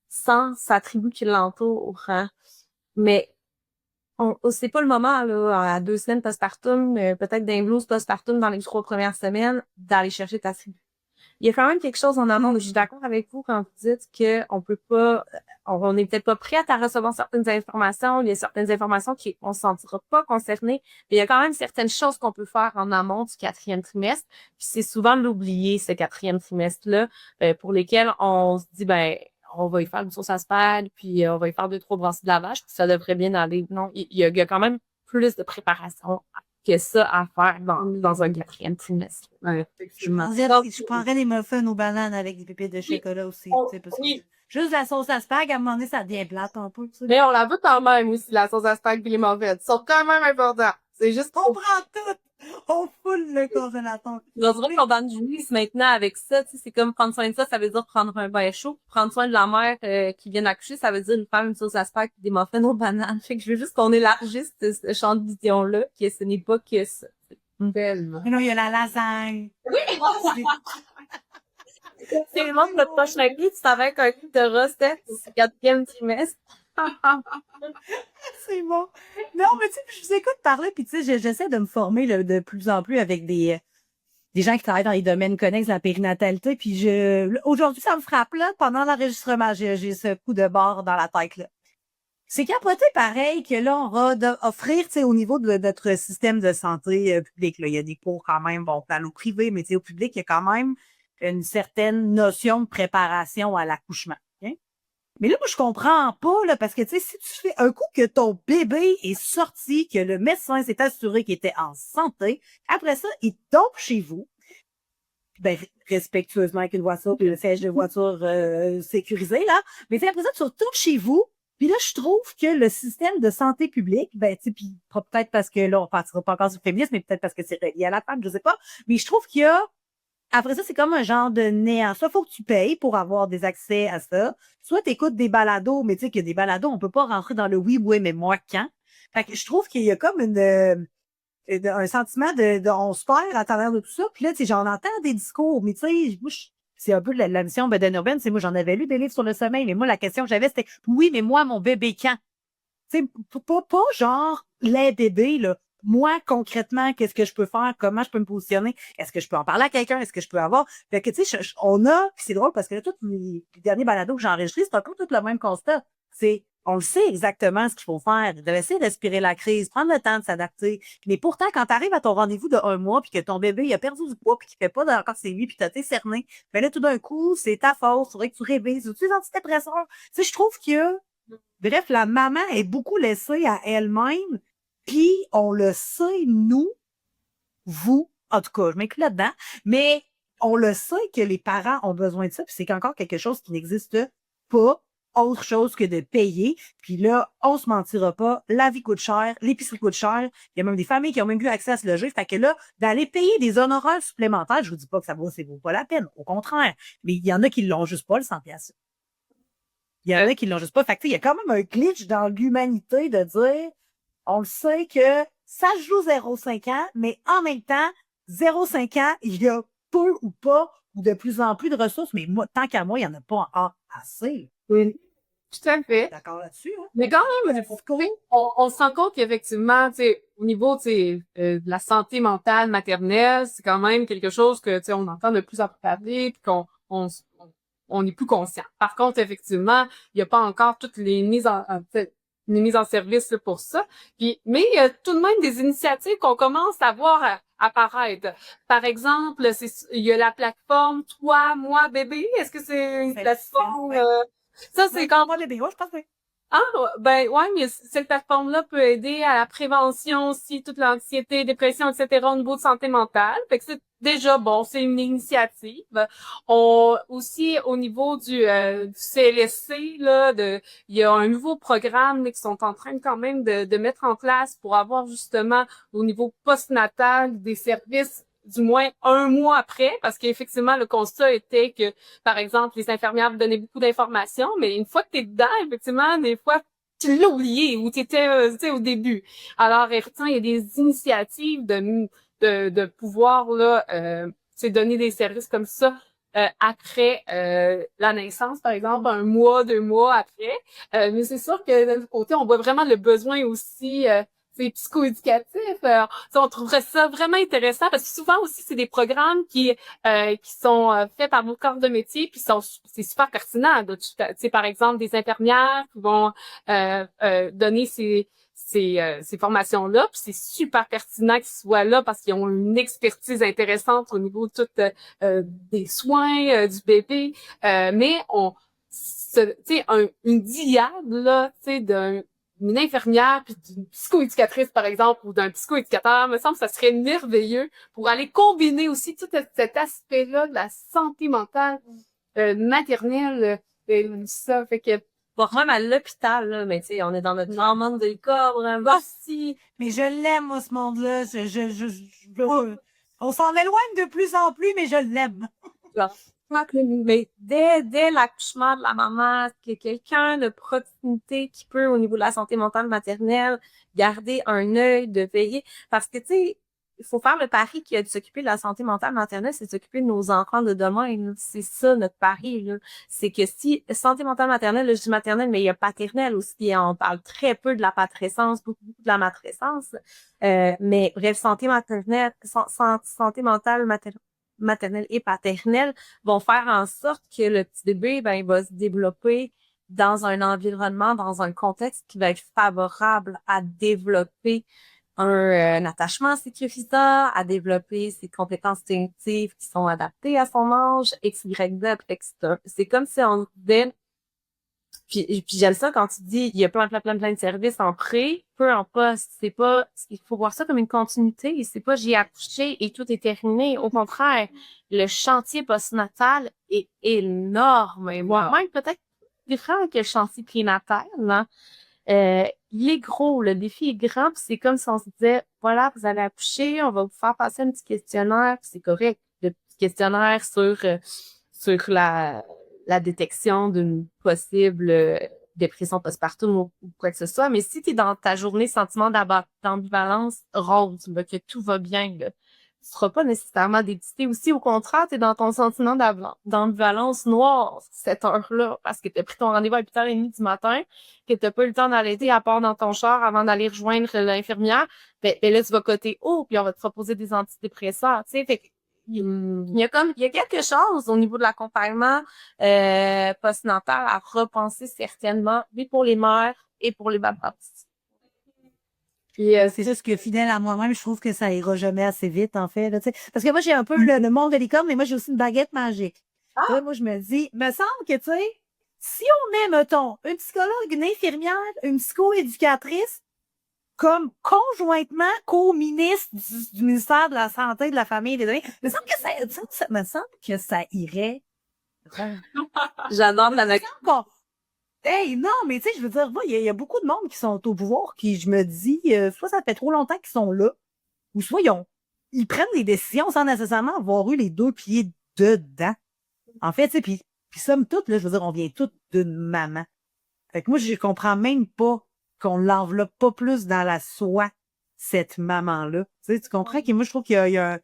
[SPEAKER 2] sans sa tribu qui l'entoure, hein? Mais, c'est pas le moment, là, à 2 semaines postpartum, peut-être d'un blues postpartum dans les 3 premières semaines, d'aller chercher ta tribu. Il y a quand même quelque chose en amont. Je suis d'accord avec vous quand vous dites que on peut pas, on n'est peut-être pas prête à recevoir certaines informations. Il y a certaines informations on se sentira pas concerné. Mais il y a quand même certaines choses qu'on peut faire en amont du quatrième trimestre. Puis c'est souvent l'oublier, ce quatrième trimestre-là, pour lesquels on se dit, on va y faire une sauce à spag, puis on va y faire 2-3 brassées de lavage, puis ça devrait bien aller. Non, il y a quand même plus de préparation que ça à faire dans un quatrième trimestre.
[SPEAKER 4] Ouais,
[SPEAKER 1] Je prendrais des muffins aux bananes avec des pépites de chocolat aussi. Parce que juste la sauce à spag, à un moment donné, ça devient plate un peu.
[SPEAKER 4] Mais on la veut quand même aussi, la sauce à spag et les mauvaises. Ils sont quand même importants. C'est juste
[SPEAKER 1] on prend tout! On foule le congélateur.
[SPEAKER 2] Je dirais qu'on donne du lis maintenant avec ça, tu sais, c'est comme prendre soin de ça veut dire prendre un bain chaud. Prendre soin de la mère qui vient d'accoucher, ça veut dire lui faire une sauce à spag et des muffins aux bananes. Fait que je veux juste qu'on élargisse ce champ de vision-là, que ce n'est pas que ça.
[SPEAKER 4] tellement.
[SPEAKER 1] Mais non, il y a la lasagne.
[SPEAKER 2] Oui! C'est le monde de notre prochain vie, tu savais qu'un coup de recette, c'est 4e trimestre.
[SPEAKER 1] C'est bon. Non, mais tu sais, je vous écoute parler, puis tu sais, j'essaie de me former là, de plus en plus avec des gens qui travaillent dans les domaines connexes de la périnatalité, puis aujourd'hui, ça me frappe, là, pendant l'enregistrement, j'ai ce coup de barre dans la tête, là. C'est capoté pareil que là, on va offrir, tu sais, au niveau de notre système de santé public, là, il y a des cours quand même, bon, au privé, mais tu sais, au public, il y a quand même une certaine notion de préparation à l'accouchement. Okay? Mais là, moi, je comprends pas, là, parce que, tu sais, si tu fais un coup que ton bébé est sorti, que le médecin s'est assuré qu'il était en santé, après ça, il tombe chez vous, ben, respectueusement avec une voiture, puis le siège de voiture sécurisé, là. Mais tu sais, après ça, tu retournes chez vous, puis là, je trouve que le système de santé publique, ben, tu sais, puis peut-être parce que là, on partira pas encore sur le féminisme, mais peut-être parce que c'est relié à la femme, je sais pas. Mais je trouve qu'il y a, après ça, c'est comme un genre de néant. Soit faut que tu payes pour avoir des accès à ça. Soit t'écoutes des balados, mais tu sais qu'il y a des balados, on peut pas rentrer dans le oui, mais moi quand. Fait que je trouve qu'il y a comme un sentiment de on se perd à travers de tout ça. Puis là, tu sais, j'en entends des discours, mais tu sais, moi, c'est un peu la mission Bedaine urbaine, c'est moi, j'en avais lu des livres sur le sommeil, mais moi, la question que j'avais, c'était, oui, mais moi, mon bébé quand? Tu sais, pas genre les bébés, là. Moi, concrètement, qu'est-ce que je peux faire? Comment je peux me positionner? Est-ce que je peux en parler à quelqu'un? Est-ce que je peux avoir? Fait que, tu sais, on a, puis c'est drôle parce que là, tous les derniers balados que j'ai enregistrés, c'est un peu tout le même constat. On le sait exactement ce qu'il faut faire, de essayer de respirer la crise, prendre le temps de s'adapter. Mais pourtant, quand tu arrives à ton rendez-vous de 1 mois, puis que ton bébé il a perdu du poids, puis qu'il fait pas encore ses nuits, puis t'as été cerné, ben là, tout d'un coup, c'est ta faute, faudrait que tu révises, ou tu es antidépresseur. Tu sais, je trouve que, bref, la maman est beaucoup laissée à elle-même, puis on le sait, nous, vous, en tout cas, je m'inclus là-dedans, mais on le sait que les parents ont besoin de ça, puis c'est encore quelque chose qui n'existe pas, autre chose que de payer. Puis là, on se mentira pas, la vie coûte cher, l'épicerie coûte cher, il y a même des familles qui ont même eu accès à se loger, fait que là, d'aller payer des honoraires supplémentaires, je vous dis pas que ça vaut pas la peine, au contraire, mais il y en a qui l'ont juste pas, le 100 piastres. Il y en a qui l'ont juste pas. Fait que, il y a quand même un glitch dans l'humanité de dire, on le sait que ça se joue 0,5 ans, mais en même temps, 0,5 ans, il y a peu ou pas, ou de plus en plus de ressources, mais moi, tant qu'à moi, il y en a pas assez.
[SPEAKER 4] Oui, tout à fait.
[SPEAKER 1] D'accord là-dessus, hein?
[SPEAKER 4] Mais quand même, on se rend compte qu'effectivement, tu sais, au niveau, tu sais, de la santé mentale maternelle, c'est quand même quelque chose que, tu sais, on entend de plus en plus parler, puis on est plus conscient. Par contre, effectivement, il n'y a pas encore toutes les les mises en service là, pour ça. Mais il y a tout de même des initiatives qu'on commence à voir apparaître. Par exemple, il y a la plateforme Toi, moi, bébé. Est-ce que c'est une plateforme? Ça, c'est quand
[SPEAKER 1] Moi, bébé, ouais, je pense que oui.
[SPEAKER 4] ah, ben ouais, mais cette plateforme-là peut aider à la prévention aussi, toute l'anxiété, dépression, etc. au niveau de santé mentale. Fait que c'est déjà bon, c'est une initiative. Aussi au niveau du CLSC, là, il y a un nouveau programme là, qu'ils sont en train quand même de mettre en place pour avoir justement au niveau postnatal des services du moins 1 mois après, parce qu'effectivement, le constat était que, par exemple, les infirmières vous donnaient beaucoup d'informations, mais une fois que t'es dedans, effectivement, des fois, tu l'as oublié ou t'étais, tu sais, au début. Alors, il y a des initiatives de pouvoir, là, tu sais, donner des services comme ça, après la naissance, par exemple, 1 mois, 2 mois après. Mais c'est sûr que d'un autre côté, on voit vraiment le besoin aussi c'est psycho-éducatif. On trouverait ça vraiment intéressant parce que souvent aussi, c'est des programmes qui sont faits par vos corps de métier puis c'est super pertinent. Tu sais, par exemple, des infirmières qui vont donner ces formations-là, puis c'est super pertinent qu'ils soient là parce qu'ils ont une expertise intéressante au niveau de tout des soins du bébé. Mais tu sais, une diade là, tu sais, d'une infirmière puis d'une psychoéducatrice, par exemple, ou d'un psychoéducateur, me semble que ça serait merveilleux pour aller combiner aussi tout cet aspect-là de la santé mentale maternelle. Ça fait que
[SPEAKER 3] Bon, même à l'hôpital, là, mais tu sais, on est dans notre grand monde de corps, vraiment. Si.
[SPEAKER 1] Mais je l'aime, moi, ce monde-là. On s'en éloigne de plus en plus, mais je l'aime.
[SPEAKER 3] Mais dès l'accouchement de la maman, qu'il y ait quelqu'un de proximité qui peut, au niveau de la santé mentale maternelle, garder un œil, de veiller. Parce que, tu sais, il faut faire le pari qui a de s'occuper de la santé mentale maternelle, c'est de s'occuper de nos enfants de demain, là. C'est ça, notre pari, là. C'est que si, santé mentale maternelle, là, je dis maternelle, mais il y a paternelle aussi. On parle très peu de la patrescence, beaucoup de la matrescence. Mais bref, santé maternelle, santé mentale maternelle et paternelle vont faire en sorte que le petit bébé, ben, il va se développer dans un environnement, dans un contexte qui va être favorable à développer un attachement sécurisant, à développer ses compétences instinctives qui sont adaptées à son âge, X, Y, Z, etc. C'est comme si on disait, puis j'aime ça quand tu dis, il y a plein de services en pré, peu en poste. C'est pas, il faut voir ça comme une continuité. C'est pas, j'ai accouché et tout est terminé. Au contraire, le chantier postnatal est énorme. Et moi-même, peut-être différent que le chantier prénatal, hein. Il est gros, le défi est grand, puis c'est comme si on se disait, voilà, vous allez accoucher, on va vous faire passer un petit questionnaire, puis c'est correct, le petit questionnaire sur la détection d'une possible dépression postpartum ou quoi que ce soit, mais si tu es dans ta journée sentiment d'ambivalence rose, là, que tout va bien, là, tu seras pas nécessairement dépité. Aussi, au contraire, tu es dans ton sentiment d'ambivalence noire cette heure-là, parce que tu as pris ton rendez-vous à 8h30 du matin, que tu pas eu le temps d'allaiter à part dans ton char avant d'aller rejoindre l'infirmière, ben là, tu vas côté haut, puis on va te proposer des antidépresseurs, tu sais. Fait que il y a quelque chose au niveau de l'accompagnement postnatal à repenser certainement, oui, pour les mères et pour les papas.
[SPEAKER 1] Puis c'est juste que fidèle à moi-même, je trouve que ça ira jamais assez vite, en fait. Là, tu sais. Parce que moi, j'ai un peu le monde de licorne, mais moi, j'ai aussi une baguette magique. Tu vois, moi, je me dis, me semble que, tu sais, si on met, mettons, une psychologue, une infirmière, une psychoéducatrice, comme conjointement co-ministre du ministère de la Santé, de la Famille et des Données, me semble que ça me semble que ça irait.
[SPEAKER 3] J'adore la
[SPEAKER 1] Bon. Hey, non, mais tu sais, je veux dire, il y a beaucoup de monde qui sont au pouvoir qui, je me dis, soit ça fait trop longtemps qu'ils sont là, ou soit ils prennent des décisions sans nécessairement avoir eu les deux pieds dedans. En fait, tu sais, puis somme toute, là, je veux dire, on vient toutes d'une maman. Fait que moi, je comprends même pas qu'on l'enveloppe pas plus dans la soie, cette maman-là. Tu sais, tu comprends que moi, je trouve qu'il y a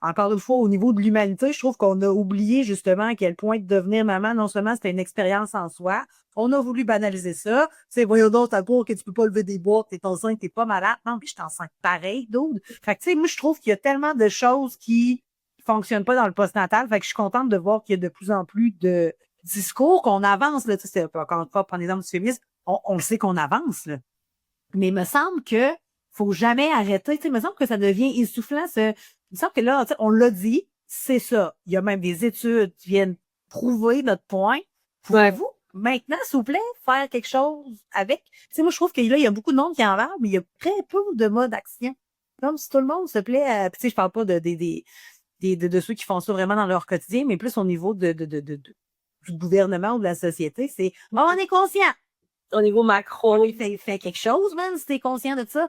[SPEAKER 1] encore une fois, au niveau de l'humanité, je trouve qu'on a oublié justement à quel point de devenir maman, non seulement c'était une expérience en soi, on a voulu banaliser ça. Tu sais, voyons donc, t'as pour que tu peux pas lever des boîtes, t'es enceinte, t'es pas malade. Non, mais je suis enceinte pareil, dude. Fait que, tu sais, moi, je trouve qu'il y a tellement de choses qui fonctionnent pas dans le postnatal. Fait que je suis contente de voir qu'il y a de plus en plus de discours qu'on avance, là. Tu sais, c'est encore une fois, prendre l'exemple du féminisme, on le sait qu'on avance, là. Mais il me semble que faut jamais arrêter. Tu sais, il me semble que ça devient essoufflant. Il me semble que là, on l'a dit, c'est ça. Il y a même des études qui viennent prouver notre point. Pouvez-vous maintenant, s'il vous plaît, faire quelque chose avec? Tu sais, moi, je trouve que là, il y a beaucoup de monde qui en parle, mais il y a très peu de modes d'action. Comme si tout le monde se plaît tu sais, je parle pas de ceux qui font ça vraiment dans leur quotidien, mais plus au niveau du gouvernement ou de la société. C'est, on est conscient.
[SPEAKER 3] Au niveau macro.
[SPEAKER 1] Fais quelque chose, man, si t'es conscient de ça.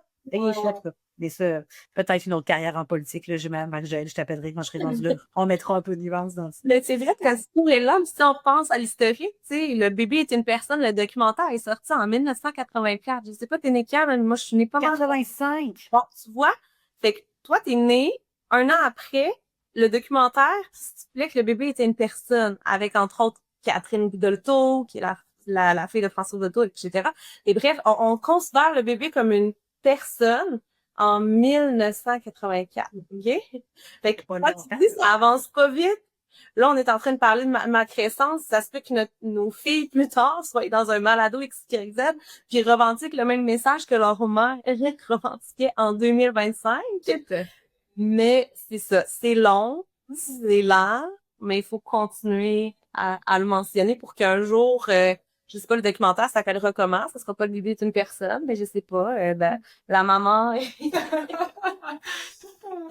[SPEAKER 1] Mais ça, peut-être une autre carrière en politique, là, je t'appellerai quand je serai rendue là. On mettra un peu de nuance dans ça.
[SPEAKER 3] Mais c'est vrai que pour l'homme, si on pense à l'historique, tu sais, le bébé est une personne, le documentaire est sorti en 1984. Je sais pas, t'es né quand, mais moi, je suis née pas mal.
[SPEAKER 1] 85.
[SPEAKER 3] Bon, tu vois? Fait que toi, t'es né un an après le documentaire stipulait que le bébé était une personne, avec entre autres Catherine Dolto, qui est la fille de François Dolto, etc. Et bref, on considère le bébé comme une personne en 1984, OK? Fait que, tu dis, ça avance pas vite. Là, on est en train de parler de ma créance. Ça se peut que nos filles, plus tard, soient dans un malado XYZ, puis revendiquent le même message que leur mère Eric revendiquait en 2025. Mais c'est ça. C'est long, c'est lent, mais il faut continuer à le mentionner pour qu'un jour... je sais pas, le documentaire s'appellera comment? Ça sera pas le bébé d'une personne, mais je sais pas. La maman...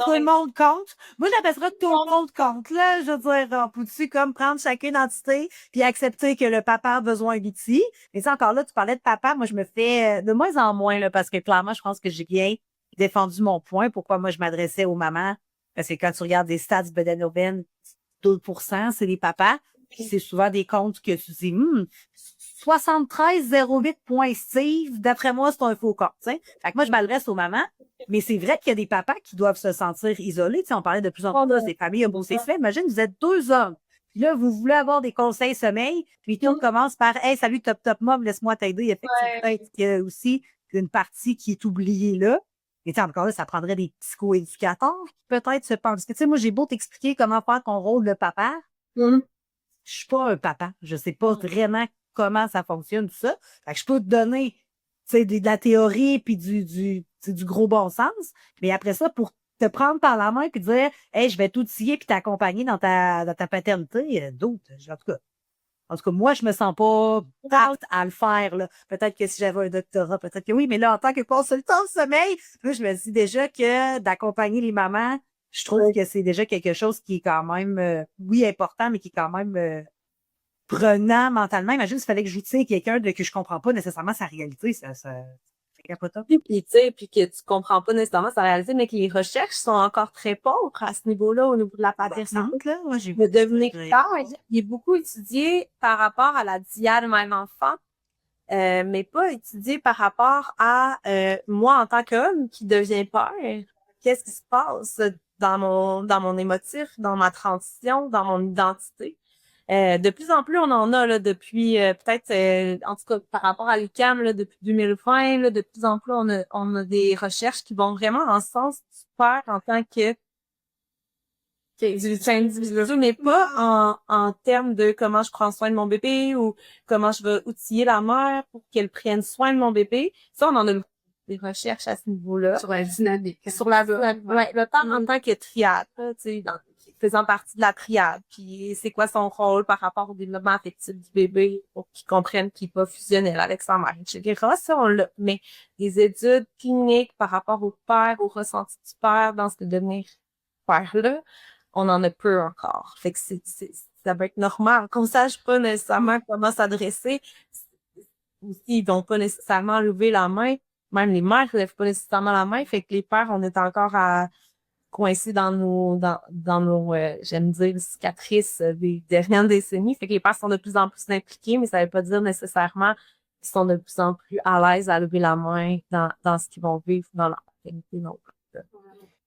[SPEAKER 1] Tout le monde compte. Moi, j'appelle ça tout le monde compte, là. Je veux dire, on peut-tu comme prendre chacune entité puis accepter que le papa a besoin d'outils. Mais ça, encore là, tu parlais de papa. Moi, je me fais de moins en moins, là, parce que clairement, je pense que j'ai bien défendu mon point. Pourquoi moi, je m'adressais aux mamans? Parce que quand tu regardes des stats Beden-Oben, 12%, c'est les papas. Puis c'est souvent des comptes que tu dis, 73,08.Steve, d'après moi, c'est un faux compte, t'sais. Fait que moi, je m'adresse aux mamans, mais c'est vrai qu'il y a des papas qui doivent se sentir isolés, t'sais. On parlait de plus en plus des familles homosexuelles. Imagine, vous êtes 2 hommes. Puis là, vous voulez avoir des conseils sommeil, puis tout commence par, hey, salut, top, mom, laisse-moi t'aider. Effectivement, peut-être qu'il y a aussi une partie qui est oubliée là. Mais tu sais, encore là, ça prendrait des psychoéducateurs qui peut-être se pensent. Parce que, tu sais, moi, j'ai beau t'expliquer comment faire ton rôle de papa. Je suis pas un papa. Je sais pas vraiment comment ça fonctionne, tout ça. Fait que je peux te donner, tu sais, de la théorie puis du gros bon sens. Mais après ça, pour te prendre par la main puis dire, hey, je vais t'outiller puis t'accompagner dans ta paternité, d'autres, en tout cas, moi, je me sens pas apte à le faire, là. Peut-être que si j'avais un doctorat, peut-être que oui, mais là, en tant que consultant de sommeil, là, je me dis déjà que d'accompagner les mamans, je trouve que c'est déjà quelque chose qui est quand même, oui, important, mais qui est quand même prenant mentalement. Imagine s'il fallait que j'outille quelqu'un que je comprends pas nécessairement sa réalité, ça capote.
[SPEAKER 3] Puis tu sais, puis que tu comprends pas nécessairement sa réalité, mais que les recherches sont encore très pauvres à ce niveau-là, au niveau de la paternité.
[SPEAKER 1] Là, moi, j'ai
[SPEAKER 3] Le devenir tard, il est beaucoup étudié par rapport à la diade mère-enfant
[SPEAKER 2] mais pas étudié par rapport à moi en tant qu'homme qui devient père. Qu'est-ce qui se passe dans mon émotif, dans ma transition, dans mon identité? De plus en plus, on en a là depuis peut-être, en tout cas par rapport à l'UQAM, là, depuis 2020, là, de plus en plus, on a des recherches qui vont vraiment en sens du père en tant que individu, mais pas en termes de comment je prends soin de mon bébé ou comment je vais outiller la mère pour qu'elle prenne soin de mon bébé. Ça, on en a des recherches à ce niveau-là.
[SPEAKER 4] Sur la dynamique.
[SPEAKER 2] Sur le père en tant que triade, là, tu sais, faisant partie de la triade. Puis c'est quoi son rôle par rapport au développement affectif du bébé pour qu'il comprenne qu'il n'est pas fusionnel avec sa mère, etc. Ça, on l'a. Mais des études cliniques par rapport au père, au ressenti du père dans ce devenir père-là, on en a peu encore. Fait que ça va être normal qu'on sache pas nécessairement comment s'adresser. Aussi, ils vont pas nécessairement lever la main. Même les mères lèvent pas nécessairement la main. Fait que les pères, on est encore à coincés dans nos j'aime dire, cicatrices des dernières décennies. Fait que les pères sont de plus en plus impliqués, mais ça veut pas dire nécessairement qu'ils sont de plus en plus à l'aise à lever la main dans ce qu'ils vont vivre dans leur maternité non plus.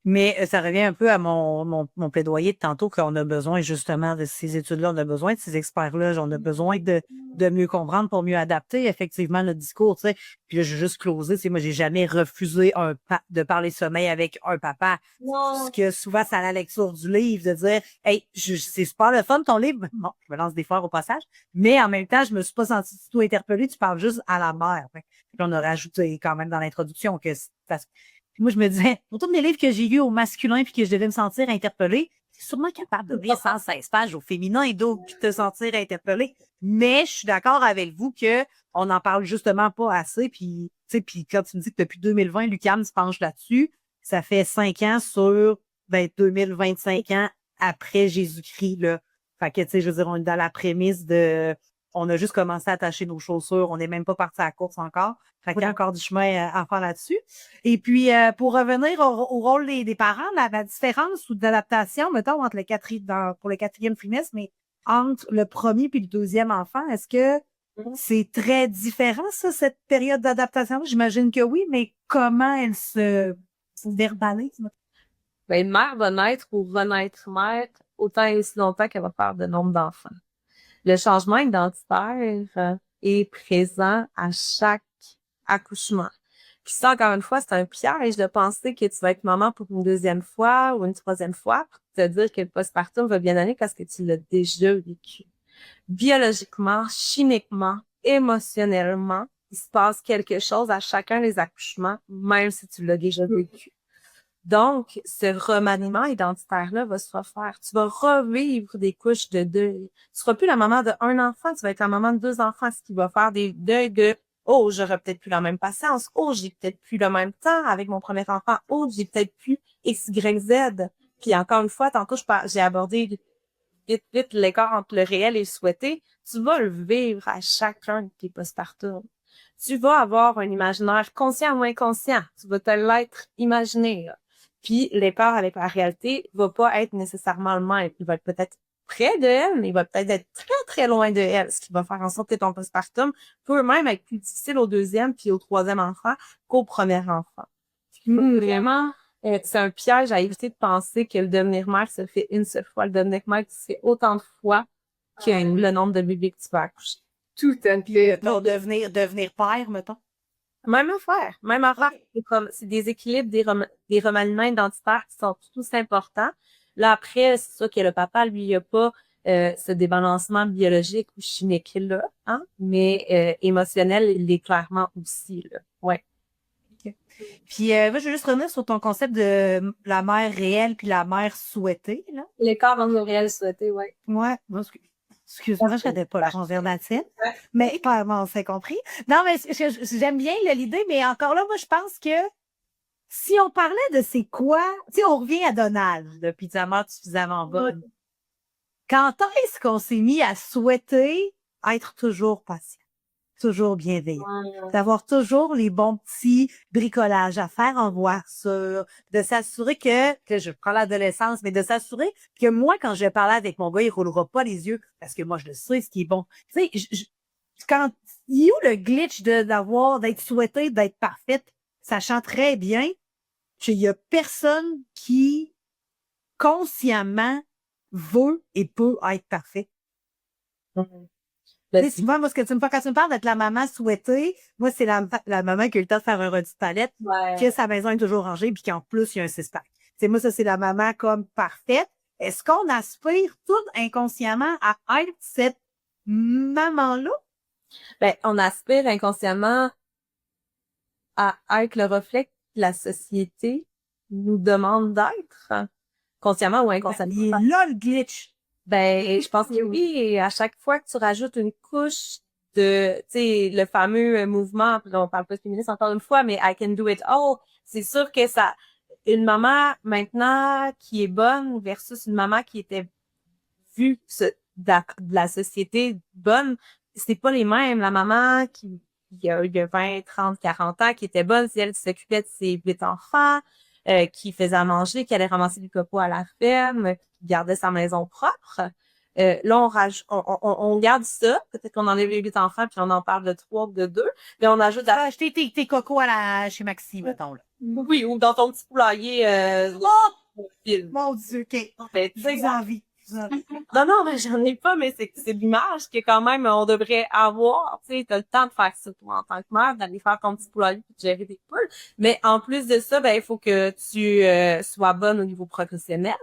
[SPEAKER 1] Mais ça revient un peu à mon plaidoyer de tantôt qu'on a besoin justement de ces études-là, on a besoin de ces experts-là, on a besoin de mieux comprendre pour mieux adapter effectivement notre discours, tu sais. Puis là, j'ai juste closé, tu sais, moi, j'ai jamais refusé de parler sommeil avec un papa.
[SPEAKER 2] Non.
[SPEAKER 1] Parce que souvent, c'est à la lecture du livre de dire, hey, c'est super le fun ton livre. Bon, je me lance des fleurs au passage. Mais en même temps, je me suis pas sentie du tout interpellée, tu parles juste à la mère. Puis on a rajouté quand même dans l'introduction que puis moi, je me disais, pour tous les livres que j'ai lus au masculin puis que je devais me sentir interpellée, c'est sûrement capable de lire 116 pages au féminin et donc te sentir interpellée. Mais je suis d'accord avec vous que on n'en parle justement pas assez. Puis, tu sais, puis quand tu me dis que depuis 2020, l'UQAM se penche là-dessus, ça fait 5 ans sur 2025 ans après Jésus-Christ, là. Fait que, tu sais, je veux dire, on est dans la prémisse de on a juste commencé à attacher nos chaussures, on n'est même pas parti à la course encore. Fait qu'il y a encore du chemin à faire là-dessus. Et puis, pour revenir au rôle des parents, la différence ou d'adaptation, mettons, entre pour le quatrième trimestre, mais entre le premier puis le deuxième enfant, est-ce que c'est très différent, ça, cette période d'adaptation? J'imagine que oui, mais comment elle se verbalise?
[SPEAKER 2] Ben, une mère va naître ou renaître mère autant et aussi longtemps qu'elle va faire de nombre d'enfants. Le changement identitaire est présent à chaque accouchement. Puis ça, encore une fois, c'est un piège de penser que tu vas être maman pour une deuxième fois ou une troisième fois pour te dire que le postpartum va bien aller parce que tu l'as déjà vécu. Biologiquement, chimiquement, émotionnellement, il se passe quelque chose à chacun des accouchements, même si tu l'as déjà vécu. Donc, ce remaniement identitaire-là va se refaire. Tu vas revivre des couches de deuil. Tu seras plus la maman d'un enfant, tu vas être la maman de 2 enfants, ce qui va faire des deuils de oh, j'aurais peut-être plus la même patience. Oh, j'ai peut-être plus le même temps avec mon premier enfant. Oh, j'ai peut-être plus X, Y, Z. Puis encore une fois, tantôt, j'ai abordé vite l'écart entre le réel et le souhaité. Tu vas le vivre à chacun de tes postpartum. Tu vas avoir un imaginaire conscient ou inconscient. Tu vas te l'être imaginé, là. Puis l'écart avec la réalité va pas être nécessairement le même. Il va être peut-être près de elle, mais il va peut-être être très, très loin de elle, ce qui va faire en sorte que ton postpartum peut même être plus difficile au deuxième puis au troisième enfant qu'au premier enfant. Vraiment, c'est un piège à éviter de penser que le devenir mère se fait une seule fois. Le devenir mère se fait autant de fois que le nombre de bébés que tu vas accoucher.
[SPEAKER 4] Tout à fait.
[SPEAKER 1] Non, devenir père, mettons.
[SPEAKER 2] Même affaire. Même affaire. C'est des équilibres, des remaniements identitaires qui sont tous importants. Là, après, c'est sûr que le papa, lui, il a pas ce débalancement biologique ou chimique-là, hein, mais émotionnel, il est clairement aussi, là. Ouais.
[SPEAKER 1] Okay. Puis, moi, je veux juste revenir sur ton concept de la mère réelle puis la mère souhaitée, là.
[SPEAKER 2] L'écart entre le réel et le souhaité, ouais.
[SPEAKER 1] Ouais. Excuse-moi, je n'avais pas la conversation, mais clairement, on s'est compris. Non, mais j'aime bien l'idée, mais encore là, moi, je pense que si on parlait de c'est quoi, tu sais, on revient à Donald, puis ta mère suffisamment bonne. Quand est-ce qu'on s'est mis à souhaiter être toujours patient, toujours bienveillant, d'avoir toujours les bons petits bricolages à faire en voiture, de s'assurer que je prends l'adolescence, mais de s'assurer que moi, quand je vais parler avec mon gars, il roulera pas les yeux, parce que moi, je le sais, ce qui est bon. Tu sais, quand, il est où le glitch d'être souhaité, d'être parfaite, sachant très bien qu'il y a personne qui, consciemment, veut et peut être parfait. Tu sais, souvent, moi, ce que tu me fais, quand tu me parles d'être la maman souhaitée, moi, c'est la maman qui a eu le temps de faire un redu de palette, que sa maison est toujours rangée, puis qu'en plus, il y a un six-pack. Tu sais, moi, ça, c'est la maman comme parfaite. Est-ce qu'on aspire tout inconsciemment à être cette maman-là?
[SPEAKER 3] Ben, on aspire inconsciemment à être le reflet que la société nous demande d'être, consciemment ou inconsciemment.
[SPEAKER 1] Il est là, le glitch.
[SPEAKER 3] Ben, je pense que oui, et à chaque fois que tu rajoutes une couche de, tu sais, le fameux mouvement, puis là, on parle pas de féministe encore une fois, mais I can do it all, c'est sûr que ça, une maman maintenant qui est bonne versus une maman qui était vue de la société bonne, c'est pas les mêmes. La maman qui il y a 20, 30, 40 ans, qui était bonne, c'est elle qui s'occupait de ses 8 enfants, qui faisait à manger, qui allait ramasser du copeau à la ferme, qui gardait sa maison propre. Là, on garde ça. Peut-être qu'on enlève les 8 enfants, puis on en parle de 3 ou de 2. Mais on ajoute...
[SPEAKER 1] Acheter tes cocos chez Maxi, mettons, là.
[SPEAKER 3] Oui, ou dans ton petit poulailler.
[SPEAKER 1] Mon Dieu, OK.
[SPEAKER 3] Ben, tu sais,
[SPEAKER 1] J'ai envie.
[SPEAKER 3] Non, mais j'en ai pas, mais c'est l'image que quand même on devrait avoir. Tu sais, t'as le temps de faire ça, toi, en tant que mère, d'aller faire ton petit poulailler et de gérer des poules. Mais en plus de ça, ben, il faut que tu sois bonne au niveau professionnel,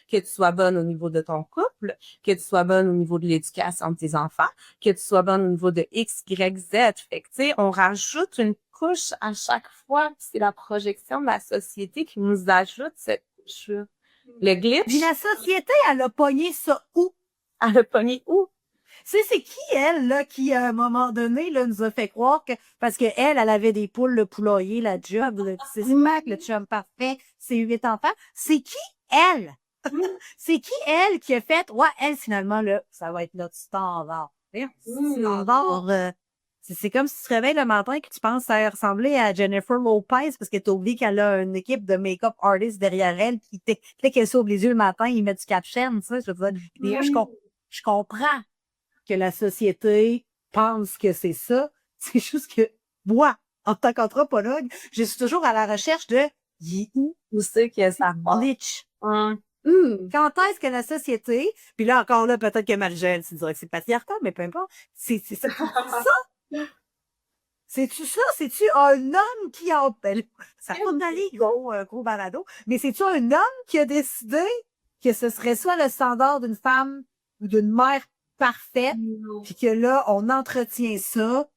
[SPEAKER 3] que tu sois bonne au niveau de ton couple, que tu sois bonne au niveau de l'éducation de tes enfants, que tu sois bonne au niveau de X, Y, Z. Fait que, tu sais, on rajoute une couche à chaque fois. C'est la projection de la société qui nous ajoute cette couche-là. Le glitch.
[SPEAKER 1] Puis la société, elle a pogné ça où?
[SPEAKER 3] Elle a pogné où?
[SPEAKER 1] C'est qui, elle, là, qui, à un moment donné, là, nous a fait croire que, parce que elle avait des poules, le poulailler, la job, le petit six-pack, le chum parfait, ses 8 enfants. C'est qui, elle? C'est qui, elle, qui a fait, ouais, elle, finalement, là, ça va être notre standard. Standard, c'est comme si tu te réveilles le matin et que tu penses que ça ressembler à Jennifer Lopez parce que t'as oublié qu'elle a une équipe de make-up artists derrière elle qui, dès qu'elle s'ouvre les yeux le matin, ils mettent du caption, tu sais. Je veux dire, je comprends que la société pense que c'est ça. C'est juste que, moi, en tant qu'anthropologue, je suis toujours à la recherche de,
[SPEAKER 3] Où c'est que ça va?
[SPEAKER 1] glitch. Quand est-ce que la société, puis là encore là, peut-être que Marie-Jeanne, tu dirais que c'est patriarcal, mais peu importe, c'est ça. C'est-tu ça? C'est-tu un homme qui a... Ça peut d'aller, gros balado. Mais c'est-tu un homme qui a décidé que ce serait soit le standard d'une femme ou d'une mère parfaite, puis que là, on entretient ça,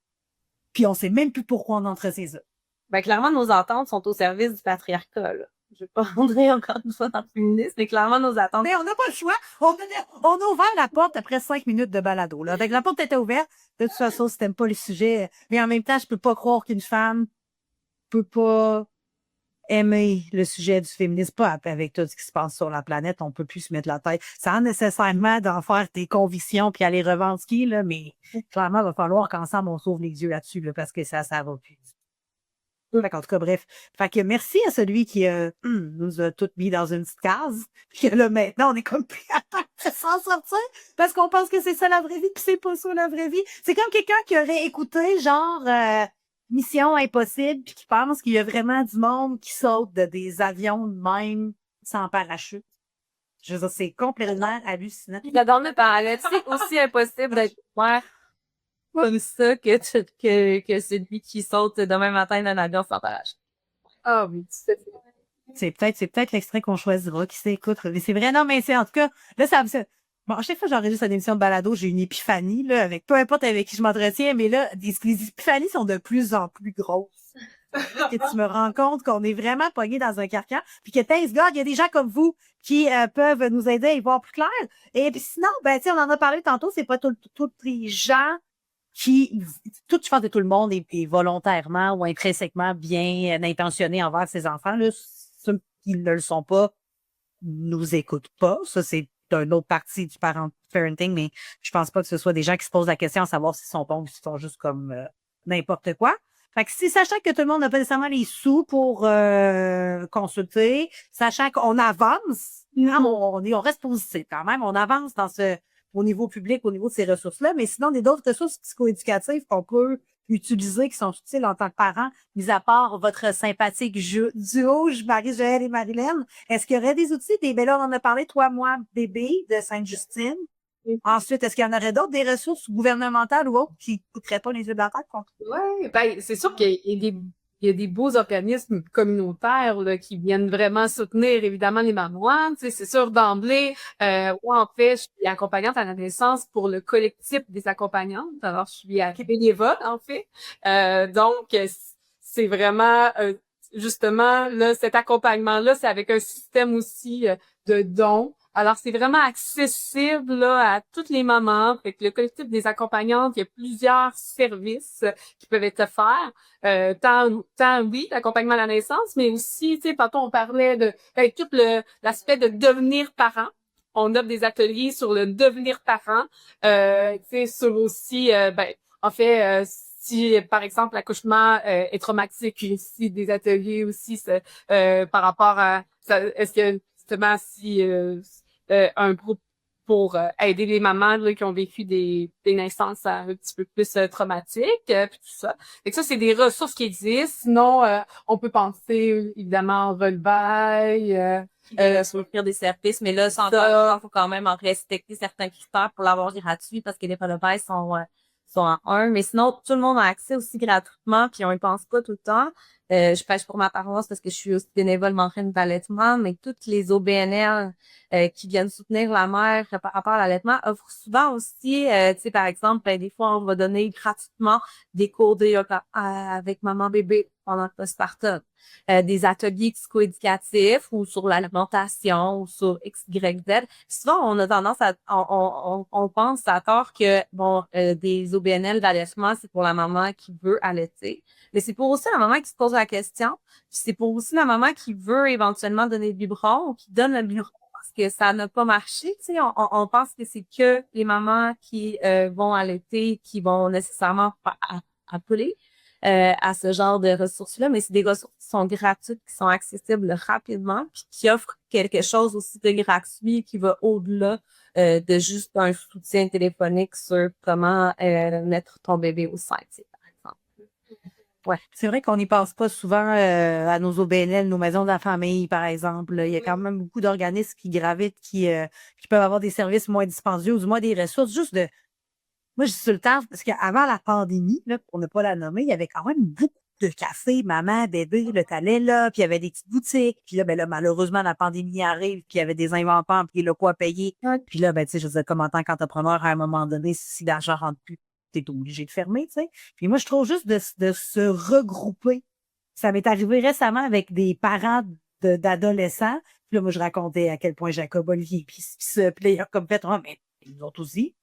[SPEAKER 1] puis on sait même plus pourquoi on entretient ça.
[SPEAKER 3] Ben, clairement, nos attentes sont au service du patriarcat, là. Je vais pas rentrer encore une fois dans le féminisme, mais clairement, nos attentes...
[SPEAKER 1] Mais on n'a pas le choix. On a ouvert la porte après 5 minutes de balado, là. Avec la porte était ouverte. De toute façon, si t'aimes pas le sujet, mais en même temps, je peux pas croire qu'une femme peut pas aimer le sujet du féminisme, pas avec tout ce qui se passe sur la planète, on peut plus se mettre la tête, sans nécessairement d'en faire tes convictions puis aller revendiquer, là, mais clairement, il va falloir qu'ensemble, on s'ouvre les yeux là-dessus, là, parce que ça va plus. Fait en tout cas, bref. Fait que merci à celui qui nous a toutes mis dans une petite case. Puis que là, maintenant, on est comme plus à temps de s'en sortir parce qu'on pense que c'est ça la vraie vie, puis c'est pas ça la vraie vie. C'est comme quelqu'un qui aurait écouté genre Mission Impossible, puis qui pense qu'il y a vraiment du monde qui saute de des avions de même sans parachute. Je veux dire, c'est complètement hallucinant.
[SPEAKER 3] J'adore le parallèle. C'est aussi impossible d'être mère comme ça que celui qui saute demain matin d'un avion sans parachute.
[SPEAKER 4] Ah oui,
[SPEAKER 1] C'est peut-être l'extrait qu'on choisira, qui s'écoute. Mais c'est vrai, non, mais c'est en tout cas, là, bon, à chaque fois que j'enregistre une émission de balado, j'ai une épiphanie, là, avec peu importe avec qui je m'entretiens, mais là, les épiphanies sont de plus en plus grosses. Et tu me rends compte qu'on est vraiment pogné dans un carcan, puis que thanks God, il y a des gens comme vous qui peuvent nous aider à y voir plus clair. Et puis sinon, ben, tu sais, on en a parlé tantôt, c'est pas tous les gens je pense que tout le monde est volontairement ou intrinsèquement bien intentionné envers ses enfants. Là, ceux qui ne le sont pas nous écoutent pas. Ça, c'est une autre partie du parenting, mais je pense pas que ce soit des gens qui se posent la question à savoir s'ils sont bons ou s'ils sont juste comme n'importe quoi. Fait que si sachant que tout le monde n'a pas nécessairement les sous pour consulter, sachant qu'on avance, on reste positif quand même, on avance dans ce au niveau public, au niveau de ces ressources-là. Mais sinon, il y a d'autres ressources psychoéducatives qu'on peut utiliser, qui sont utiles en tant que parents, mis à part votre sympathique duo, Marie-Joëlle et Marilyn. Est-ce qu'il y aurait des outils, ben là, on en a parlé, toi, moi, bébé, de Sainte-Justine. Ensuite, est-ce qu'il y en aurait d'autres, des ressources gouvernementales ou autres qui coûteraient pas les yeux de la tête contre?
[SPEAKER 4] Ouais, ben, c'est sûr qu'il y a des beaux organismes communautaires là, qui viennent vraiment soutenir évidemment les mamans. Tu sais, c'est sûr d'emblée, moi en fait, je suis accompagnante à la naissance pour le collectif des accompagnantes. Alors, je suis bénévole en fait. Donc, c'est vraiment justement là cet accompagnement-là, c'est avec un système aussi de dons. Alors, c'est vraiment accessible là, à toutes les mamans. Fait que le collectif des accompagnantes, il y a plusieurs services qui peuvent être offerts. Oui, l'accompagnement à la naissance, mais aussi, tu sais, tantôt on parlait de tout l'aspect de devenir parent. On offre des ateliers sur le devenir parent. Tu sais, sur aussi, en fait, si par exemple l'accouchement est traumatique, il y a aussi des ateliers aussi par rapport à est-ce que justement si un groupe pour aider les mamans là, qui ont vécu des naissances un petit peu plus traumatiques, puis tout ça. Fait que ça, c'est des ressources qui existent. Sinon, on peut penser évidemment en relevailles,
[SPEAKER 3] S'offrir des services, mais là, il faut quand même en respecter certains critères pour l'avoir gratuit parce que les relevailles sont en un. Mais sinon, tout le monde a accès aussi gratuitement, puis on y pense pas tout le temps. Je pêche pour ma paroisse parce que je suis aussi bénévole marraine d'allaitement, mais toutes les OBNL qui viennent soutenir la mère par rapport à l'allaitement offrent souvent aussi, tu sais, par exemple, des fois, on va donner gratuitement des cours de yoga avec maman bébé pendant le postpartum. Des ateliers psychoéducatifs ou sur l'alimentation ou sur X, Y, Z. Souvent, on a tendance on pense à tort que, des OBNL d'allaitement, c'est pour la maman qui veut allaiter. Mais c'est pour aussi la maman qui se pose la question. Puis c'est pour aussi la maman qui veut éventuellement donner le biberon ou qui donne le biberon parce que ça n'a pas marché. Tu sais, on pense que c'est que les mamans qui vont allaiter, qui vont nécessairement appeler à ce genre de ressources-là, mais c'est des ressources qui sont gratuites, qui sont accessibles rapidement, puis qui offrent quelque chose aussi de gratuit qui va au-delà de juste un soutien téléphonique sur comment mettre ton bébé au sein, par exemple.
[SPEAKER 1] Ouais. C'est vrai qu'on n'y pense pas souvent à nos OBNL, nos maisons de la famille, par exemple. Là. Il y a quand même beaucoup d'organismes qui gravitent, qui peuvent avoir des services moins dispendieux ou du moins des ressources juste de. Moi, je dis tout le temps, parce qu'avant la pandémie, là, pour ne pas la nommer, il y avait quand même beaucoup de cafés, maman, bébé, le t'allais là, puis il y avait des petites boutiques. Puis là, malheureusement, la pandémie arrive, puis il y avait des inventaires, puis le quoi payer. Puis là, tu sais, je veux dire, comme en tant qu'entrepreneur, à un moment donné, si l'argent rentre plus, t'es obligé de fermer, tu sais. Puis moi, je trouve juste de se regrouper. Ça m'est arrivé récemment avec des parents d'adolescents. Puis là, moi, je racontais à quel point Jacob Olivier, puis ce player comme fait, mais nous autres aussi.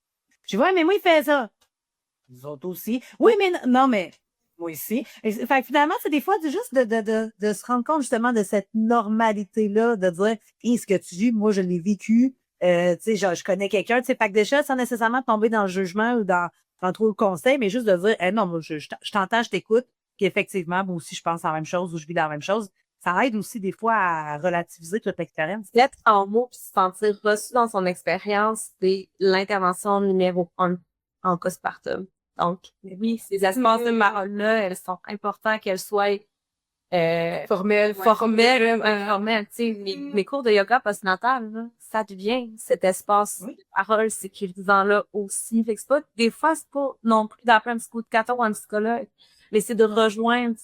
[SPEAKER 1] Je vois, mais moi, il fait ça. Nous autres aussi. Oui, mais non, mais moi aussi. Fait que finalement, c'est des fois juste de se rendre compte justement de cette normalité-là, de dire, ce que tu vis, moi, je l'ai vécu. Tu sais, genre, je connais quelqu'un, tu sais, fait que déjà, sans nécessairement tomber dans le jugement ou dans trop le conseil, mais juste de dire, non, moi, je t'entends, je t'écoute, puis effectivement, moi aussi, je pense à la même chose ou je vis la même chose. Ça aide aussi des fois à relativiser toute l'expérience.
[SPEAKER 3] Être en mots puis se sentir reçu dans son expérience, c'est l'intervention numéro 1 en postpartum. Donc, oui, ces espaces de parole-là, elles sont importantes qu'elles soient formelles. Tu sais, mes cours de yoga postnatal, là, ça devient cet espace de parole sécurisant-là aussi. Fait que c'est pas, des fois, c'est pas non plus d'appeler un psychoéducateur ou un psychologue, mais c'est de rejoindre,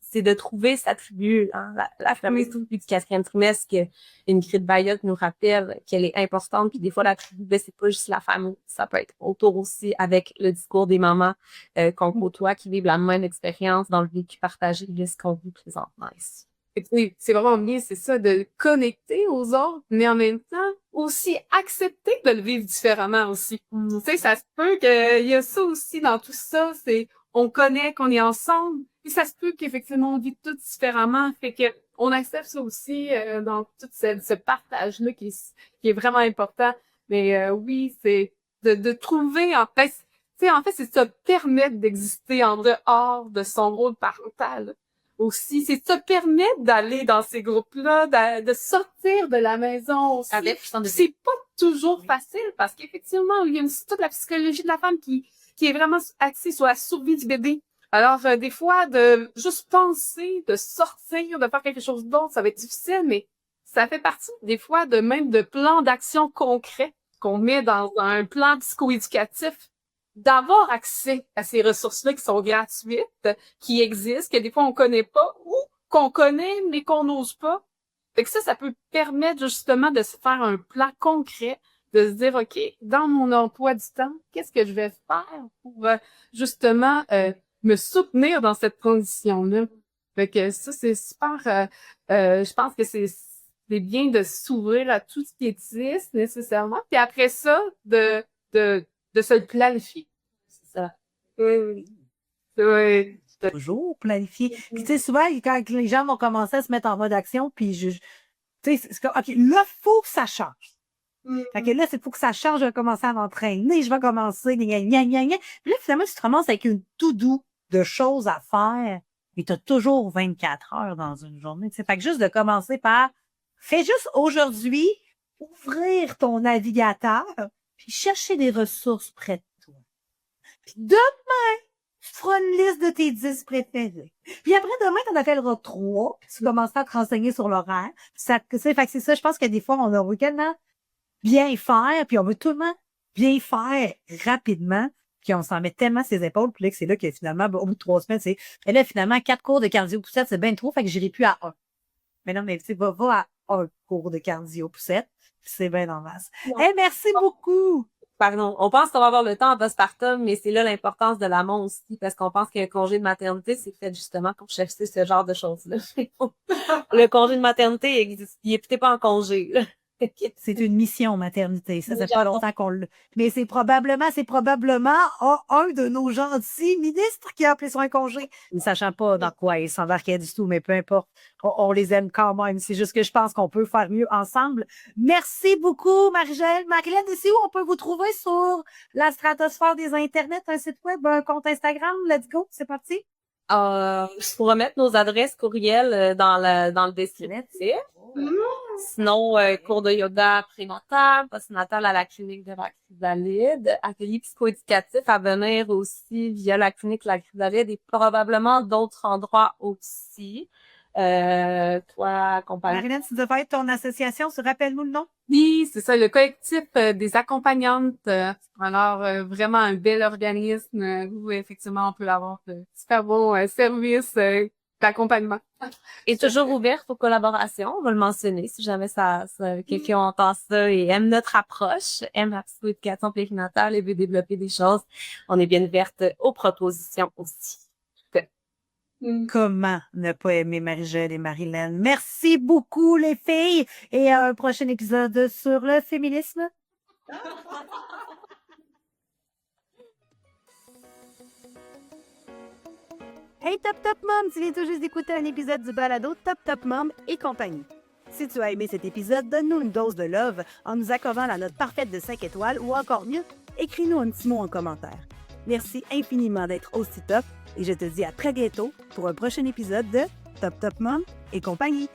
[SPEAKER 3] c'est de trouver sa tribu. Hein. La fameuse tribu du 4e trimestre que Ingrid Bayotte nous rappelle qu'elle est importante. Puis des fois, la tribu, c'est pas juste la famille. Ça peut être autour aussi avec le discours des mamans qu'on côtoie, qui vivent la même expérience dans le vécu partagé de ce qu'on vit présentement ici.
[SPEAKER 4] Oui, c'est vraiment bien, c'est ça, de connecter aux autres, mais en même temps, aussi accepter de le vivre différemment aussi. Tu sais, ça se peut qu'il y a ça aussi dans tout ça, c'est on connaît qu'on est ensemble, puis ça se peut qu'effectivement on vit tout différemment, fait que on accepte ça aussi dans tout ce partage-là qui est vraiment important. Mais oui, c'est de trouver en fait, tu sais, en fait, c'est ça, permettre d'exister en dehors de son rôle parental. Aussi, c'est se permettre d'aller dans ces groupes-là, de sortir de la maison aussi. C'est pas toujours facile parce qu'effectivement, il y a toute la psychologie de la femme qui est vraiment axée sur la survie du bébé. Alors, des fois, de juste penser, de sortir, de faire quelque chose d'autre, ça va être difficile, mais ça fait partie, des fois, de plans d'action concrets qu'on met dans un plan psychoéducatif, d'avoir accès à ces ressources-là qui sont gratuites, qui existent, que des fois on connaît pas, ou qu'on connaît, mais qu'on n'ose pas. Fait que ça peut permettre justement de se faire un plan concret, de se dire, OK, dans mon emploi du temps, qu'est-ce que je vais faire pour justement me soutenir dans cette transition-là? Fait que ça, c'est super. Je pense que c'est bien de s'ouvrir à tout ce qui existe nécessairement. Puis après ça, de se le planifier.
[SPEAKER 3] C'est ça.
[SPEAKER 4] Oui. Oui.
[SPEAKER 1] Toujours planifier. Puis tu sais, souvent, quand les gens vont commencer à se mettre en mode action, puis tu sais, c'est comme, OK, là, faut que ça change. Fait que là, c'est faut que ça change, je vais commencer à m'entraîner, je vais commencer, gna, gna, gna, gna. Puis là, finalement, tu te ramasses avec une to-do de choses à faire, et tu as toujours 24 heures dans une journée. Fait que juste de commencer par, fais juste aujourd'hui, ouvrir ton navigateur, puis chercher des ressources près de toi. Puis demain, tu feras une liste de tes 10 préférés. Puis après, demain, t'en appelleras 3, puis tu commenceras à te renseigner sur l'horaire. Fait que c'est ça, je pense que des fois, on a tellement bien faire, puis on veut tout le monde bien faire rapidement, puis on s'en met tellement ses épaules, puis là, que c'est là que finalement, au bout de 3 semaines, et là, finalement, 4 cours de cardio-poussette, c'est bien trop, fait que j'irai plus à 1. Mais non, mais tu sais, va à 1 cours de cardio-poussette, puis c'est bien en masse. Merci beaucoup!
[SPEAKER 3] Pardon, on pense qu'on va avoir le temps en postpartum, mais c'est là l'importance de l'amont aussi, parce qu'on pense qu'un congé de maternité, c'est fait justement pour chercher ce genre de choses-là. Le congé de maternité, il est peut-être pas en congé, là.
[SPEAKER 1] C'est une mission maternité. Ça fait pas longtemps qu'on l'a. Mais c'est probablement un de nos gentils ministres qui a appelé ça un congé. Ne sachant pas dans quoi ils s'embarquaient du tout, mais peu importe. On les aime quand même. C'est juste que je pense qu'on peut faire mieux ensemble. Merci beaucoup, Marie-Gèle. Marilyn, c'est où on peut vous trouver sur la stratosphère des internets, un site web, un compte Instagram? Let's go. C'est parti.
[SPEAKER 3] Je pourrais mettre nos adresses courriel dans le descriptif. Sinon, cours de yoga prénatal, postnatal à la clinique de la Chrysalide, atelier psychoéducatif à venir aussi via la clinique de la Chrysalide et probablement d'autres endroits aussi. Toi, compagnie.
[SPEAKER 1] Marilyn, tu devais être ton association. Rappelle-nous le nom.
[SPEAKER 4] Oui, c'est ça, le collectif des accompagnantes. Alors, vraiment un bel organisme où effectivement on peut avoir de super bons services d'accompagnement.
[SPEAKER 3] Et toujours ouvert aux collaborations, on va le mentionner si jamais quelqu'un entend ça et aime notre approche, aime la psychoéducation périnatale et veut développer des choses. On est bien ouverte aux propositions aussi.
[SPEAKER 1] Comment ne pas aimer Marie-Gèle et Marilyn? Merci beaucoup, les filles. Et à un prochain épisode sur le féminisme.
[SPEAKER 5] Hey Top Top Mom, tu viens tout juste d'écouter un épisode du balado Top Top Mom et compagnie. Si tu as aimé cet épisode, donne-nous une dose de love en nous accordant la note parfaite de 5 étoiles ou encore mieux, écris-nous un petit mot en commentaire. Merci infiniment d'être aussi top et je te dis à très bientôt pour un prochain épisode de Top Top Mom et compagnie.